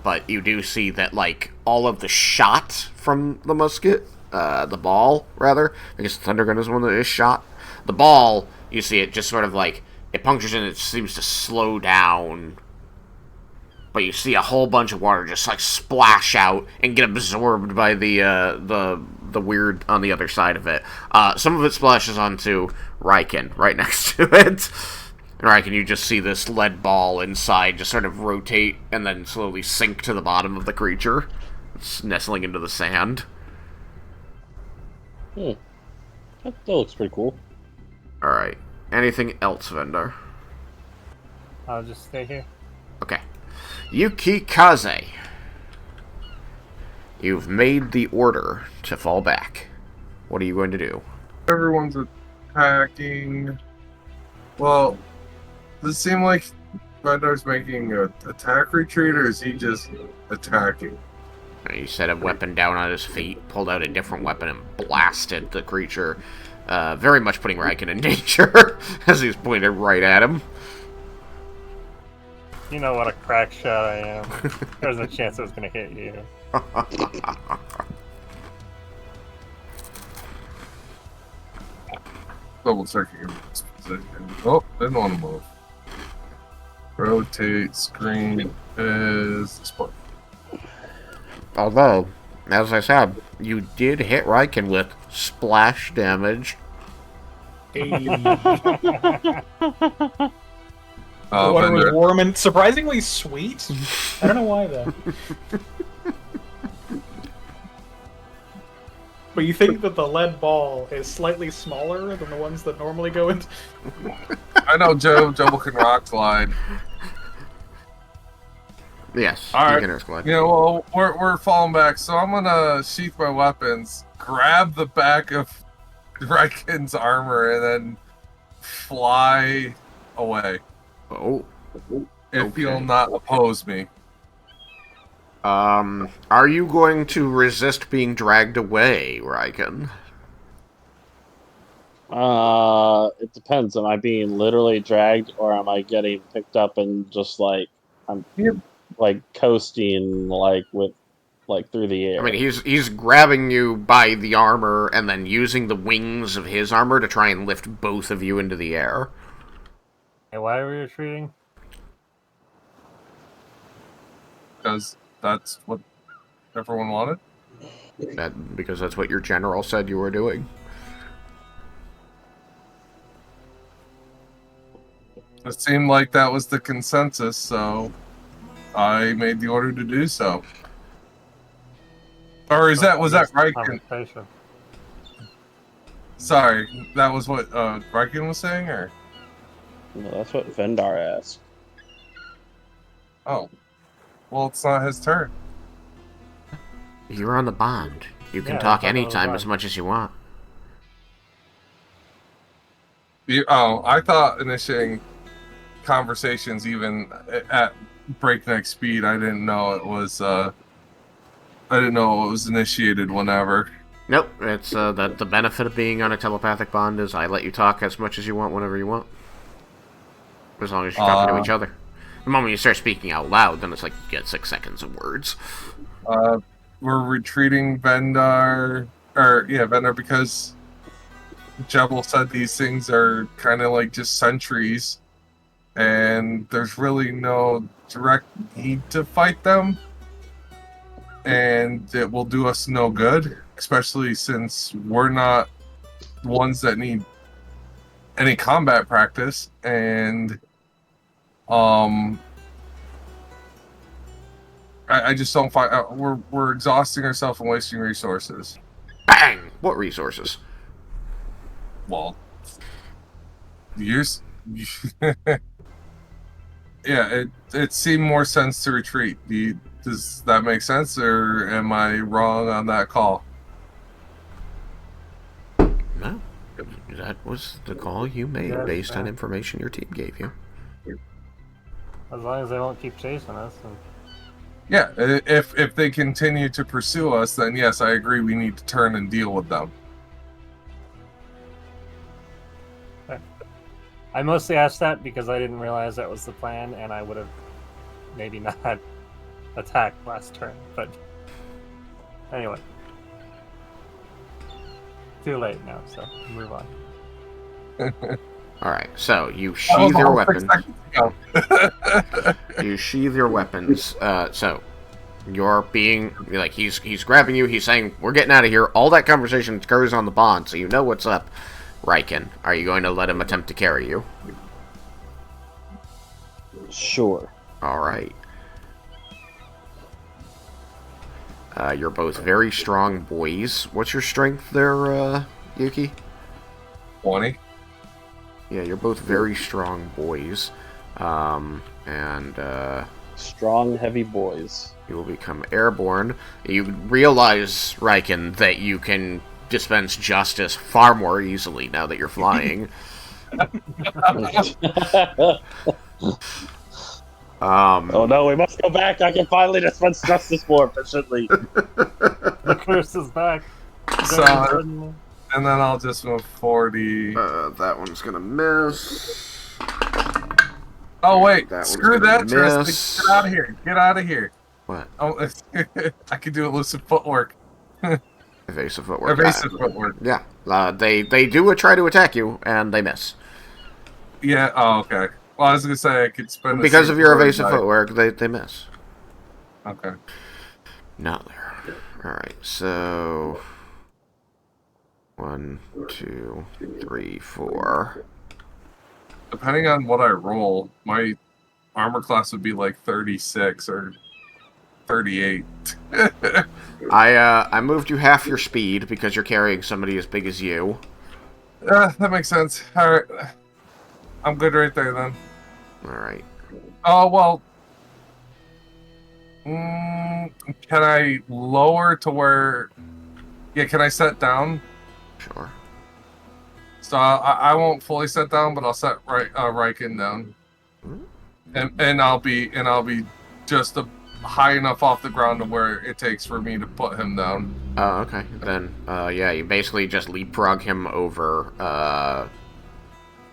But you do see that, like, all of the shot from the musket, the ball, rather, because the thunder gun is one that is shot. The ball, you see it just sort of, like, it punctures and it seems to slow down. But you see a whole bunch of water just like splash out and get absorbed by the weird on the other side of it. Some of it splashes onto Raiken right next to it. And Raiken, you just see this lead ball inside just sort of rotate and then slowly sink to the bottom of the creature. It's nestling into the sand. That looks pretty cool. Alright. Anything else, Vendor? I'll just stay here. Okay. Yuki Kaze. You've made the order to fall back. What are you going to do? Everyone's attacking. Well, does it seem like Vendar's making an attack retreat, or is he just attacking? He set a weapon down on his feet, pulled out a different weapon, and blasted the creature, very much putting Raiken in danger as he's pointed right at him. You know what a crack shot I am. There's a chance it was going to hit you. Double checking his position. Oh, didn't want to move. Rotate screen is this one. Although, as I said, you did hit Raiken with splash damage. The water was warm and surprisingly sweet. I don't know why though. But you think that the lead ball is slightly smaller than the ones that normally go into... I know Joe can rock slide. Yes, all right. You can glide. You know, well, we're falling back, so I'm gonna sheath my weapons, grab the back of Raiken's armor, and then fly away. Oh. If you'll not oppose me. Are you going to resist being dragged away, Raiken? It depends. Am I being literally dragged, or am I getting picked up and just like I'm like coasting through the air? I mean, he's grabbing you by the armor and then using the wings of his armor to try and lift both of you into the air. Hey, why are we retreating? Because that's what everyone wanted. Because that's what your general said you were doing. It seemed like that was the consensus, so I made the order to do so. Or was that Raiken? Sorry, that was what Raiken was saying, or? No, that's what Vendar asked. Oh. Well, it's not his turn. You're on the bond. You can talk anytime as much as you want. I thought initiating conversations even at breakneck speed. I didn't know it was. I didn't know it was initiated whenever. Nope. It's the benefit of being on a telepathic bond is I let you talk as much as you want whenever you want, as long as you're talking to each other. The moment you start speaking out loud, then it's like you get 6 seconds of words. We're retreating Vendar, because Jebel said these things are kind of like just sentries, and there's really no direct need to fight them, and it will do us no good, especially since we're not ones that need any combat practice, and I just don't find we're exhausting ourselves and wasting resources. Bang! What resources? Well, yours. Yeah, it seemed more sense to retreat. Does that make sense, or am I wrong on that call? No, that was the call you made based on information your team gave you. As long as they won't keep chasing us. Yeah, if they continue to pursue us, then yes, I agree we need to turn and deal with them. I mostly asked that because I didn't realize that was the plan, and I would have maybe not attacked last turn, but anyway. Too late now, so move on. Alright, so you sheathe your weapons. Go. You sheathe your weapons. So you're being like he's grabbing you. He's saying, "We're getting out of here." All that conversation occurs on the bond, so you know what's up. Raiken, are you going to let him attempt to carry you? Sure. All right. You're both very strong boys. What's your strength there, Yuki? 20. Yeah, you're both very strong boys. Strong, heavy boys. You will become airborne. You realize, Raiken, that you can dispense justice far more easily now that you're flying. Oh no, we must go back. I can finally dispense justice more efficiently. The curse is back. So, and then I'll just move 40. That one's gonna miss. Oh wait, That one's screw gonna that, Tristan. miss. Get out of here. Get out of here. What? Oh, I can do elusive footwork. Evasive footwork. Evasive footwork. Yeah. They do try to attack you, and they miss. Yeah, oh, okay. Well, I was going to say I could spend Because of your evasive footwork, they miss. Okay. Not there. Alright, so... 1, 2, 3, 4. Depending on what I roll, my armor class would be like 36 or 38. I moved you half your speed because you're carrying somebody as big as you. That makes sense. Alright. I'm good right there then. Alright. Oh, well. Can I lower to where... Yeah, can I set down? Sure. So I won't fully set down, but I'll set Raiken down. And I'll be just high enough off the ground to where it takes for me to put him down. Oh, okay. Then, yeah, you basically just leapfrog him over,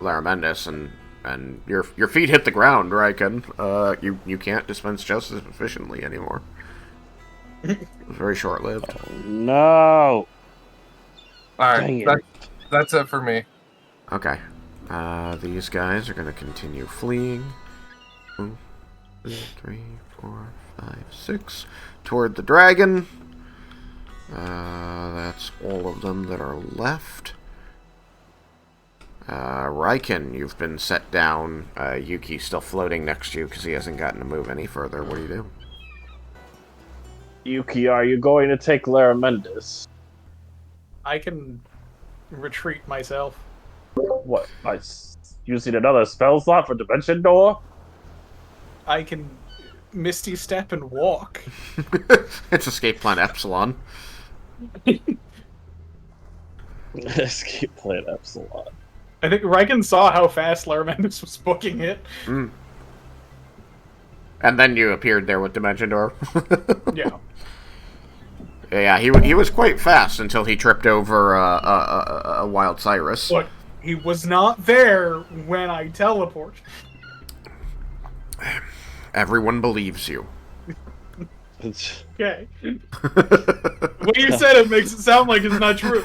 Laromendis, and your feet hit the ground, Raiken. You can't dispense justice efficiently anymore. It's very short-lived. Oh, no. Alright, that's it for me. Okay. These guys are going to continue fleeing. 1, 2, 3, 4, 5, 6. Toward the dragon. That's all of them that are left. Raiken, you've been set down. Yuki's still floating next to you because he hasn't gotten to move any further. What do you do? Yuki, are you going to take Laromendis? I can retreat myself. What? Using another spell slot for Dimension Door? I can Misty Step and walk. It's Escape Plan Epsilon. Escape Plan Epsilon. I think Raiken saw how fast Laromendis was booking it. Mm. And then you appeared there with Dimension Door. Yeah. Yeah, he was quite fast until he tripped over a wild Cyrus. Look, he was not there when I teleport. Everyone believes you. Okay. What you said it makes it sound like it's not true.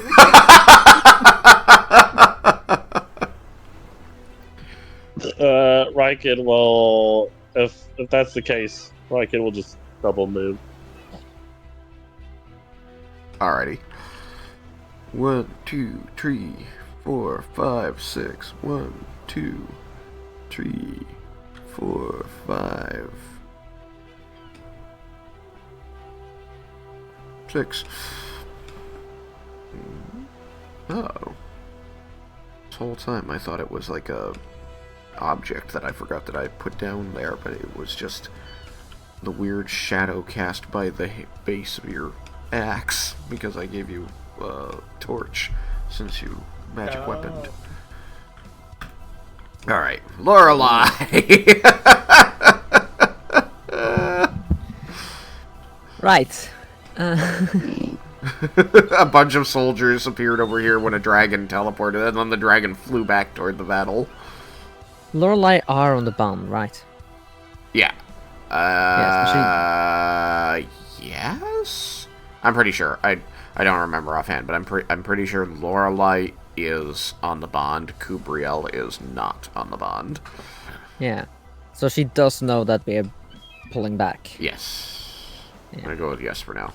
Raiken will, if that's the case, Raiken will just double move. Alrighty. 1, 2, 3, 4, 5, 6. 1, 2, 3, 4, 5, 6. Oh. This whole time I thought it was like a object that I forgot that I put down there, but it was just the weird shadow cast by the base of your axe, because I gave you a torch since you magic weaponed. Alright, Lorelei! Right. A bunch of soldiers appeared over here when a dragon teleported, and then the dragon flew back toward the battle. Lorelei are on the bond, right? Yeah. Yes, Yes? I'm pretty sure. I don't remember offhand, but I'm pretty sure Lorelei is on the bond. Kubriel is not on the bond. Yeah. So she does know that we're pulling back. Yes. Yeah. I'm gonna go with yes for now.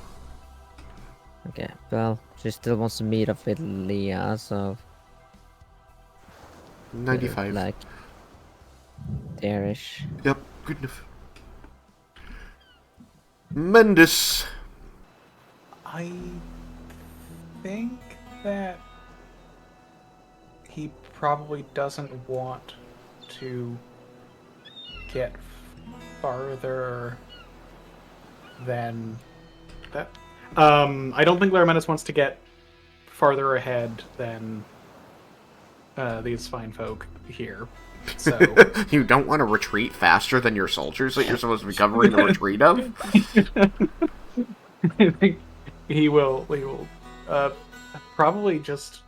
Okay, well, she still wants to meet up with Leah, so 95. like there-ish. Yep, good enough. Mendis. I think that he probably doesn't want to get farther than that. I don't think Laromendis wants to get farther ahead than these fine folk here. So You don't want to retreat faster than your soldiers that you're supposed to be covering the retreat of? I think he will probably just.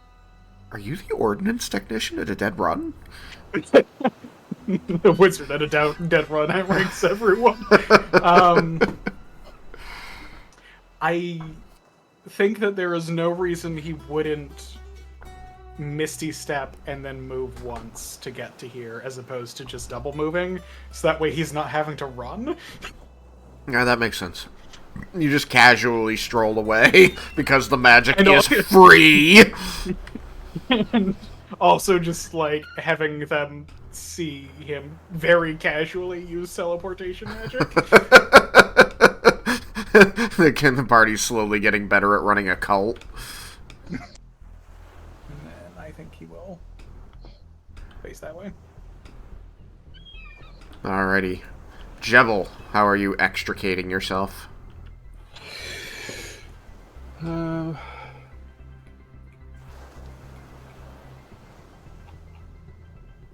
Are you the ordnance technician at a dead run? The wizard at a dead run outranks everyone. I think that there is no reason he wouldn't Misty Step and then move once to get to here, as opposed to just double moving, so that way he's not having to run. Yeah, that makes sense. You just casually stroll away because the magic And is free. And also just like having them see him very casually use teleportation magic. The party's slowly getting better at running a cult. And I think he will face that way. Alrighty. Jebel, how are you extricating yourself?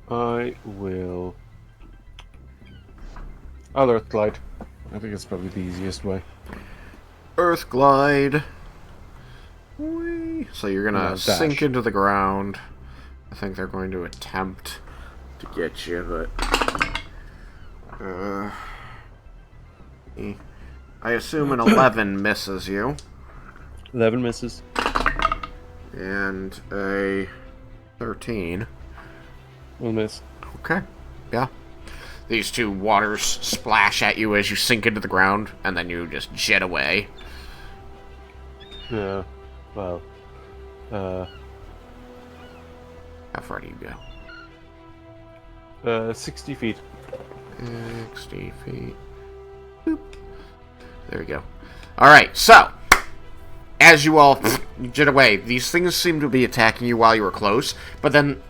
I will. I'll Earth Glide. I think it's probably the easiest way. Earth glide. Whee. So you're gonna sink into the ground. I think they're going to attempt to get you, but I assume an 11 misses you. 11 misses. And a 13. Will miss. Okay. Yeah. These two waters splash at you as you sink into the ground, and then you just jet away. Yeah. Well. How far do you go? 60 feet. 60 feet. Boop. There we go. Alright, so, as you all jet away, these things seem to be attacking you while you were close, but then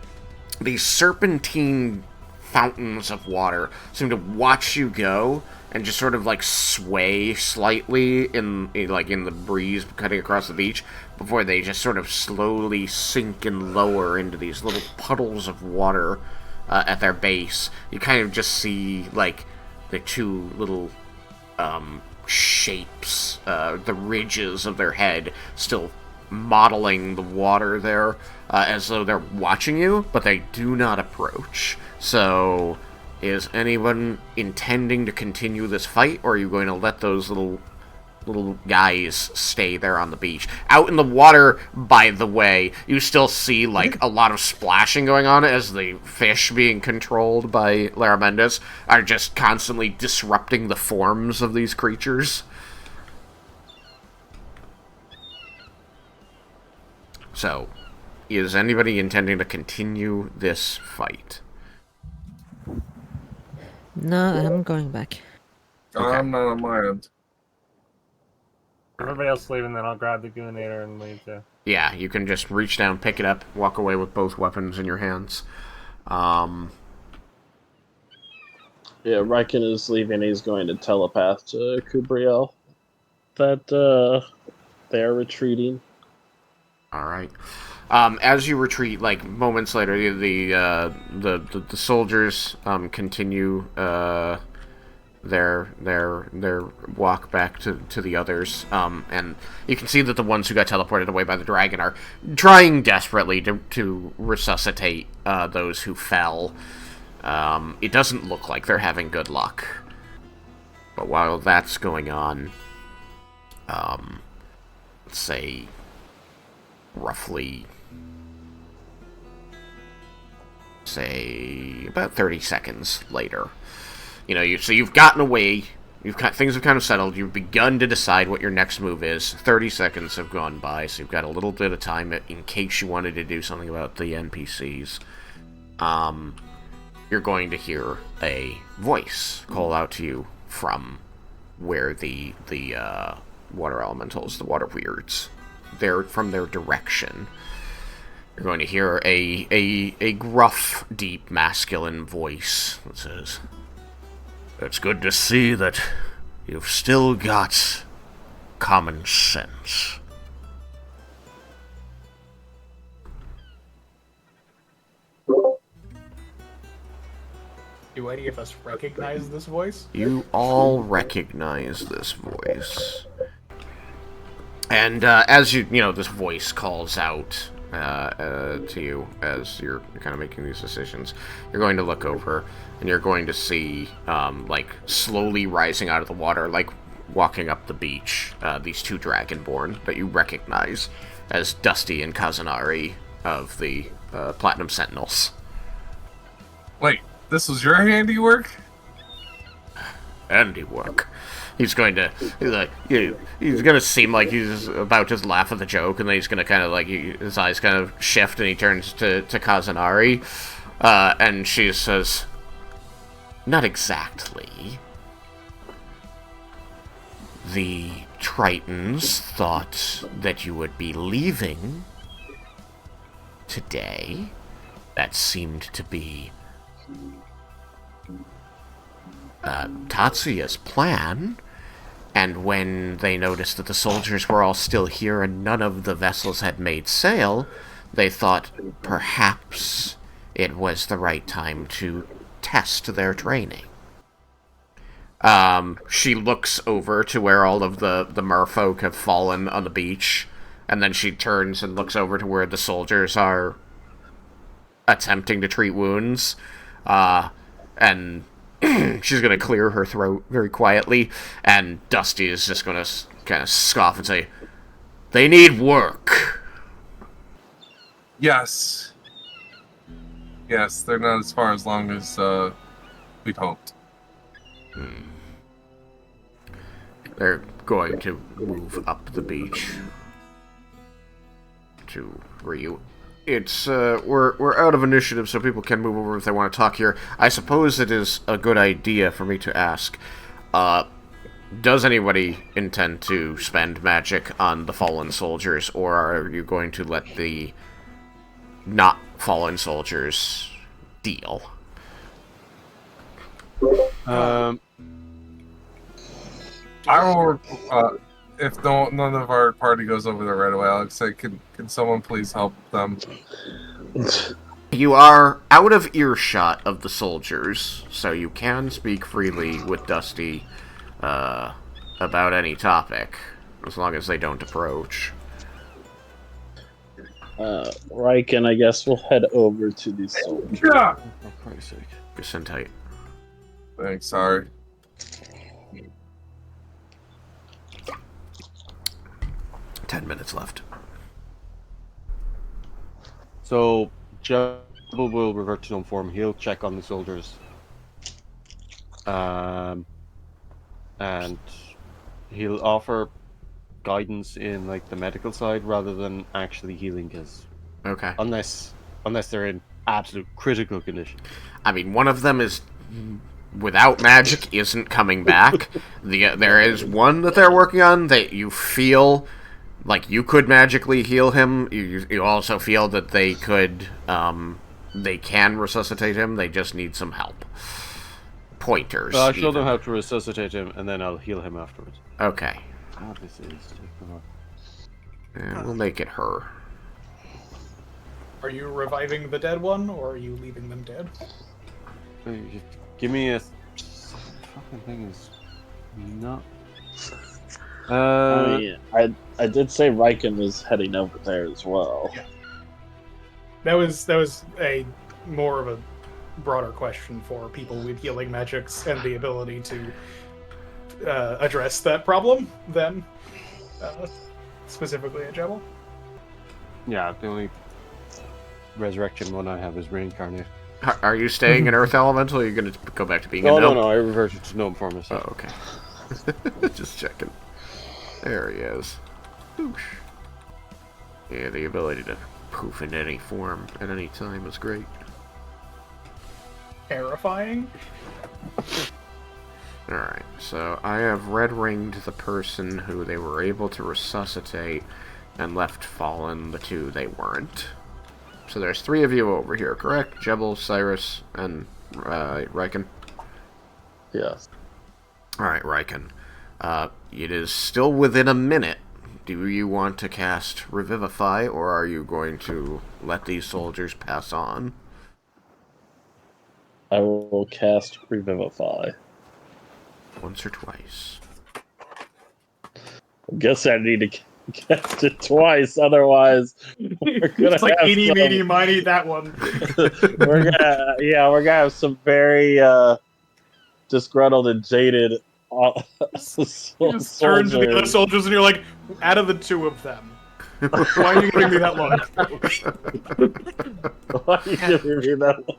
these serpentine fountains of water seem to watch you go and just sort of like sway slightly in the breeze cutting across the beach before they just sort of slowly sink and lower into these little puddles of water at their base. You kind of just see like the two little shapes, the ridges of their head still modeling the water there as though they're watching you, but they do not approach. So, is anyone intending to continue this fight, or are you going to let those little guys stay there on the beach? Out in the water, by the way, you still see like a lot of splashing going on as the fish being controlled by Laromendis are just constantly disrupting the forms of these creatures. So, is anybody intending to continue this fight? No, I'm going back. Okay. I'm not on my end. Everybody else leaving, then I'll grab the Goonator and leave too. Yeah, you can just reach down, pick it up, walk away with both weapons in your hands. Yeah, Raiken is leaving. He's going to telepath to Kubriel that they are retreating. All right. As you retreat, like moments later, the soldiers continue their walk back to the others, and you can see that the ones who got teleported away by the dragon are trying desperately to resuscitate those who fell. It doesn't look like they're having good luck. But while that's going on, let's say roughly say, about 30 seconds later. So you've gotten away, things have kind of settled, you've begun to decide what your next move is. 30 seconds have gone by, so you've got a little bit of time in case you wanted to do something about the NPCs. You're going to hear a voice call out to you from where the water elementals, the water weirds, they're from their direction. You're going to hear a gruff, deep, masculine voice that says, "It's good to see that you've still got common sense." Do any of us recognize this voice? You all recognize this voice. And as this voice calls out to you as you're kind of making these decisions, you're going to look over and you're going to see, slowly rising out of the water, like walking up the beach, these two Dragonborn that you recognize as Dusty and Kazanari of the Platinum Sentinels. Wait, this was your handiwork? Handiwork. He's going to seem like he's about to laugh at the joke, and then he's going to kind of his eyes kind of shift, and he turns to Kazanari, and she says, "Not exactly. The Tritons thought that you would be leaving today. That seemed to be Tatsuya's plan, and when they noticed that the soldiers were all still here and none of the vessels had made sail, they thought perhaps it was the right time to test their training." She looks over to where all of the merfolk have fallen on the beach, and then she turns and looks over to where the soldiers are attempting to treat wounds, and she's going to clear her throat very quietly, and Dusty is just going to kind of scoff and say, "They need work." Yes. Yes, they're not as far as long as we'd hoped. They're going to move up the beach to where you... It's, we're out of initiative, so people can move over if they want to talk here. I suppose it is a good idea for me to ask, does anybody intend to spend magic on the fallen soldiers, or are you going to let the not fallen soldiers deal? I will, if none of our party goes over there right away, I'll say, can someone please help them? You are out of earshot of the soldiers, so you can speak freely with Dusty about any topic, as long as they don't approach. Raiken, I guess we'll head over to these soldiers. Yeah! For Christ's sake. Just send tight. Thanks, sorry. $10 minutes left. So, Jebel will revert to normal form. He'll check on the soldiers. And he'll offer guidance in the medical side rather than actually healing, because Okay. unless they're in absolute critical condition. I mean, one of them is without magic, isn't coming back. There is one that they're working on that you feel like you could magically heal him. You also feel that they can resuscitate him. They just need some help. Pointers. I'll show them how to resuscitate him, and then I'll heal him afterwards. Okay. Oh, this is... And we'll make it her. Are you reviving the dead one, or are you leaving them dead? Give me a... Fucking thing is... not... I did say Raiken was heading over there as well. Yeah. That was a more of a broader question for people with healing magics and the ability to address that problem than specifically a Jebel. Yeah, the only resurrection one I have is reincarnate. Are you staying in Earth Elemental, or are you going to go back to being a No, gnome? no, I reverted to gnome form myself. Oh, okay. Just checking. There he is. Whoosh. Yeah, the ability to poof in any form at any time is great. Terrifying. Alright, so I have red-ringed the person who they were able to resuscitate and left fallen the two they weren't. So there's 3 of you over here, correct? Jebel, Cyrus, and Raiken? Yes. Alright, Raiken. It is still within a minute. Do you want to cast Revivify, or are you going to let these soldiers pass on? I will cast Revivify. Once or twice. I guess I need to cast it twice, otherwise we're gonna It's like have eeny, some... meeny, miny, that one. we're gonna have some very disgruntled and jaded You just turn to the other soldiers and you're like, out of the 2 of them, why are you giving me that look? Why are you giving me that look?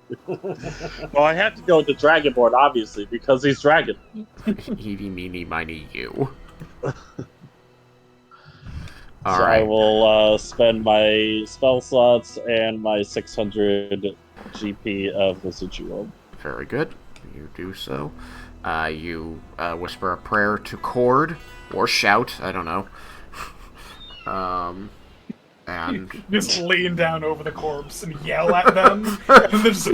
Well, I have to go with the Dragonborn, obviously, because he's dragon. Eeny, meeny, miny, you. So I will spend my spell slots and my 600 GP of Residuum. Very good. You do so. You whisper a prayer to Cord, or shout, I don't know. And just lean down over the corpse and yell at them. And just...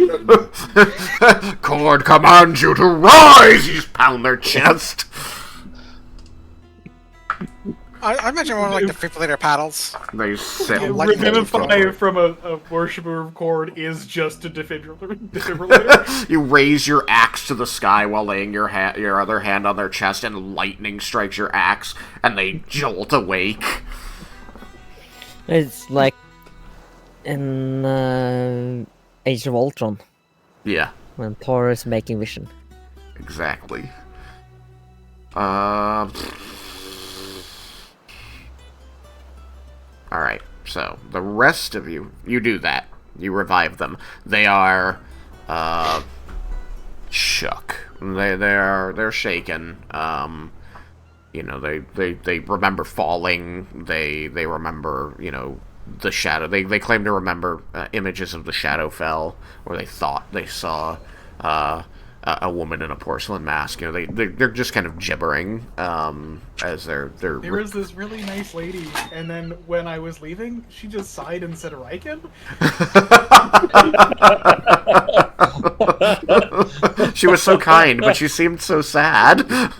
Cord commands you to rise! You just pound their chest. I imagine one of like the defibrillator paddles. They sit. Revivify from a worshipper of Cord is just a defibrillator. You raise your axe to the sky while laying your other hand on their chest, and lightning strikes your axe, and they jolt awake. It's like in Age of Ultron. Yeah. When Thor is making vision. Exactly. Alright, so the rest of you do that. You revive them. They are shook. They're shaken. You know, they remember falling. They remember, you know, the shadow. They claim to remember images of the Shadowfell, or they thought they saw a woman in a porcelain mask. You know, they're just kind of gibbering as they're. There was this really nice lady, and then when I was leaving, she just sighed and said Raiken. She was so kind, but she seemed so sad.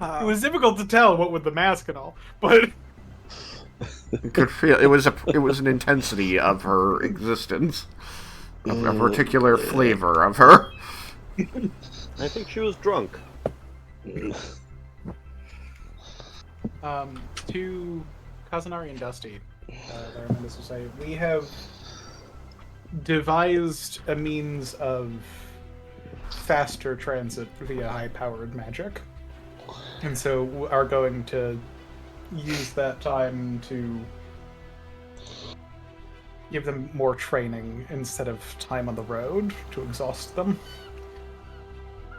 It was difficult to tell what with the mask and all, but you could feel it was an intensity of her existence, a particular flavor of her. I think she was drunk. To Kazunari and Dusty, Laromendis will say, we have devised a means of faster transit via high-powered magic. And so are going to use that time to give them more training instead of time on the road to exhaust them.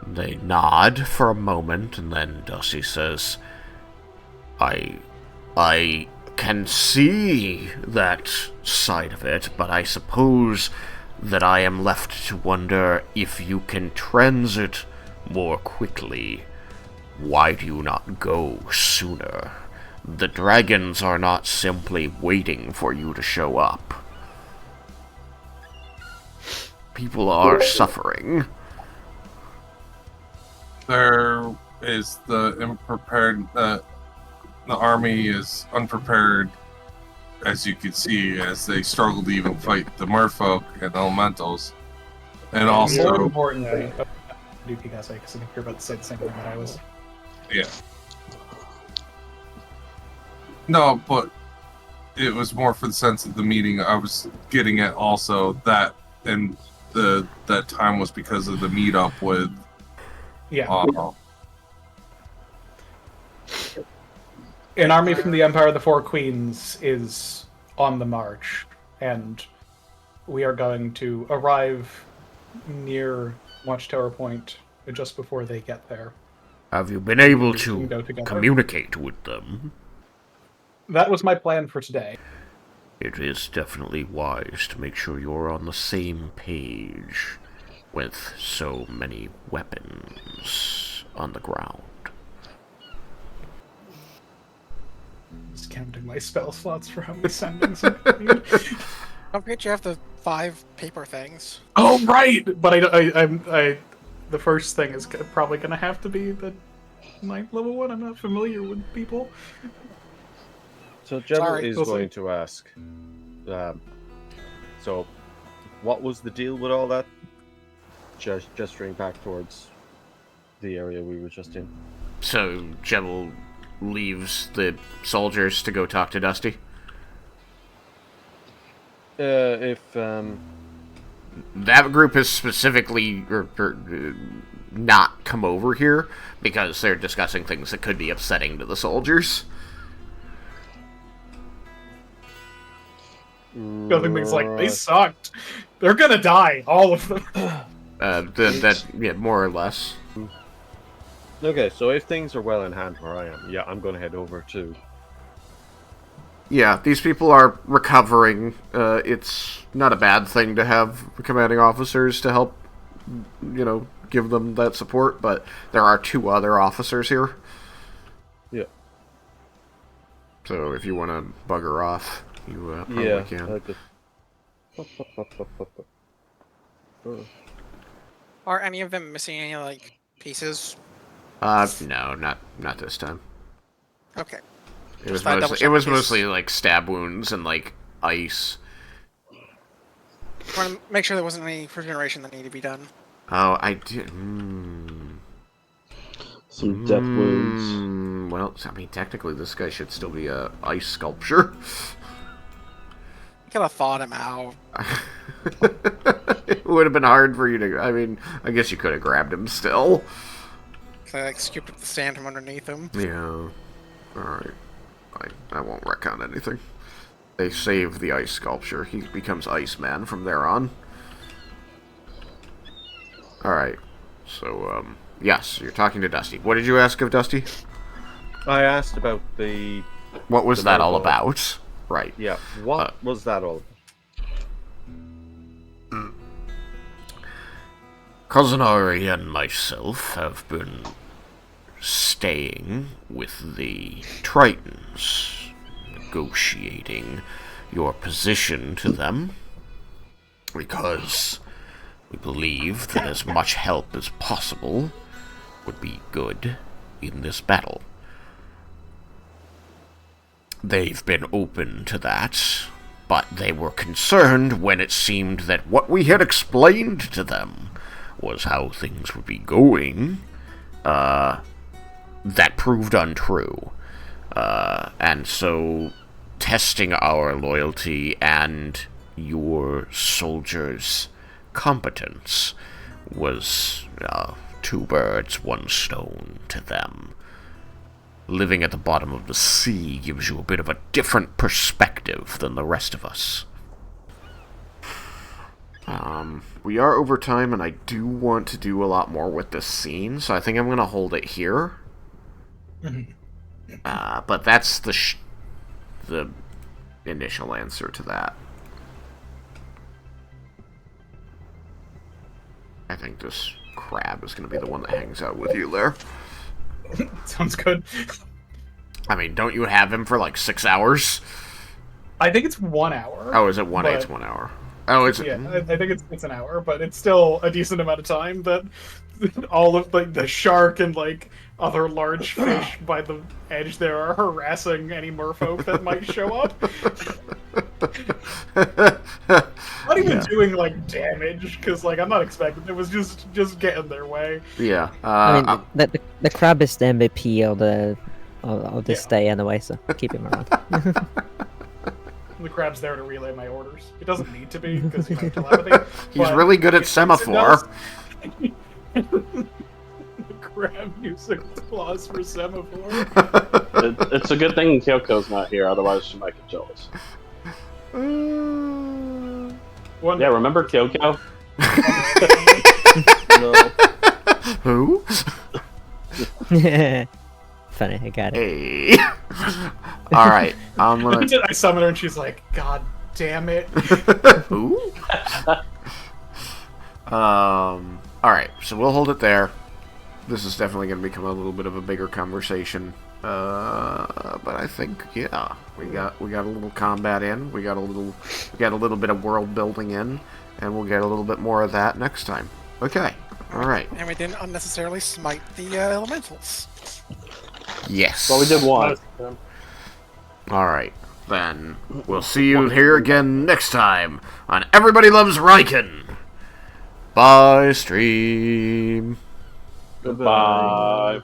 They nod for a moment, and then Dusty says, I can see that side of it, but I suppose that I am left to wonder if you can transit more quickly. Why do you not go sooner? The dragons are not simply waiting for you to show up. People are suffering. There is the unprepared. The army is unprepared, as you can see, as they struggle to even fight the merfolk and elementals. And also, more importantly, because I think you're about to say the same thing that I was. Yeah. No, but it was more for the sense of the meeting. I was getting at also that, and that time was because of the meetup with. Yeah. An army from the Empire of the Four Queens is on the march, and we are going to arrive near Watchtower Point just before they get there. Have you been able We can go to together. communicate with them? That was my plan for today. It is definitely wise to make sure you're on the same page with so many weapons on the ground. Just counting my spell slots for how many sendings I need. Don't forget you have the 5 paper things. Oh, right! But I the first thing is probably going to have to be the 9th level one. I'm not familiar with people. So Jebel Sorry, is we'll see. going to ask, so what was the deal with all that? Gesturing back towards the area we were just in. So Jebel leaves the soldiers to go talk to Dusty? If That group has specifically not come over here because they're discussing things that could be upsetting to the soldiers. Nothing's like, they sucked. They're gonna die, all of them. Yeah, more or less. Okay, so if things are well in hand where I am, yeah, I'm going to head over to. Yeah, these people are recovering. It's not a bad thing to have commanding officers to help, give them that support, but there are 2 other officers here. Yeah. So if you want to bugger off, you probably can. Are any of them missing any, like, pieces? No, not this time. Okay. It was thought I'd mostly, double-check it was in case- mostly like stab wounds and like ice. I want to make sure there wasn't any regeneration that needed to be done. Oh, I did. Some death wounds. Well, I mean, technically, this guy should still be a ice sculpture. I could have thawed him out. It would have been hard for you to. I mean, I guess you could have grabbed him still. So I, like, scooped up the sand from underneath him. Yeah. Alright. I won't recount anything. They save the ice sculpture. He becomes Iceman from there on. Alright. So, yes, you're talking to Dusty. What did you ask of Dusty? I asked about the. What was The that all merfolk. about? Right. Yeah, what was that all about? Cousin Ari and myself have been staying with the Tritons, negotiating your position to them, because we believe that as much help as possible would be good in this battle. They've been open to that, but they were concerned when it seemed that what we had explained to them was how things would be going, that proved untrue. And so, testing our loyalty and your soldiers' competence was 2 birds, 1 stone to them. Living at the bottom of the sea gives you a bit of a different perspective than the rest of us. We are over time, and I do want to do a lot more with this scene, so I think I'm going to hold it here. But that's the initial answer to that. I think this crab is going to be the one that hangs out with you there. Sounds good. I mean, don't you have him for like 6 hours? I think it's 1 hour. Oh, is it 1 but- It's 1 hour. Oh, it's Yeah, I think it's an hour, but it's still a decent amount of time that all of like the shark and like other large fish by the edge there are harassing any merfolk that might show up. Not even doing like damage, because like I'm not expecting it was just getting their way. Yeah. I mean, the crab is the MVP of this Yeah. day anyway, so keep him around. The crab's there to relay my orders. It doesn't need to be because telepathy. he's but really good at it semaphore. does. The crab using its claws for semaphore. It's a good thing Kyoko's not here, otherwise she might get jealous. One Yeah, remember Kyoko? No. Who? Funny, I got it. Hey. All right, I'm gonna. I summon her and she's like, God damn it. Who? All right, so we'll hold it there. This is definitely going to become a little bit of a bigger conversation. But I think, yeah, we got a little combat in. We got a little bit of world building in, and we'll get a little bit more of that next time. Okay. All right. And we didn't unnecessarily smite the elementals. Yes. Well, we did one. Most of them. All right. Then we'll see you here again next time on Everybody Loves Raiken. Bye, stream. Goodbye.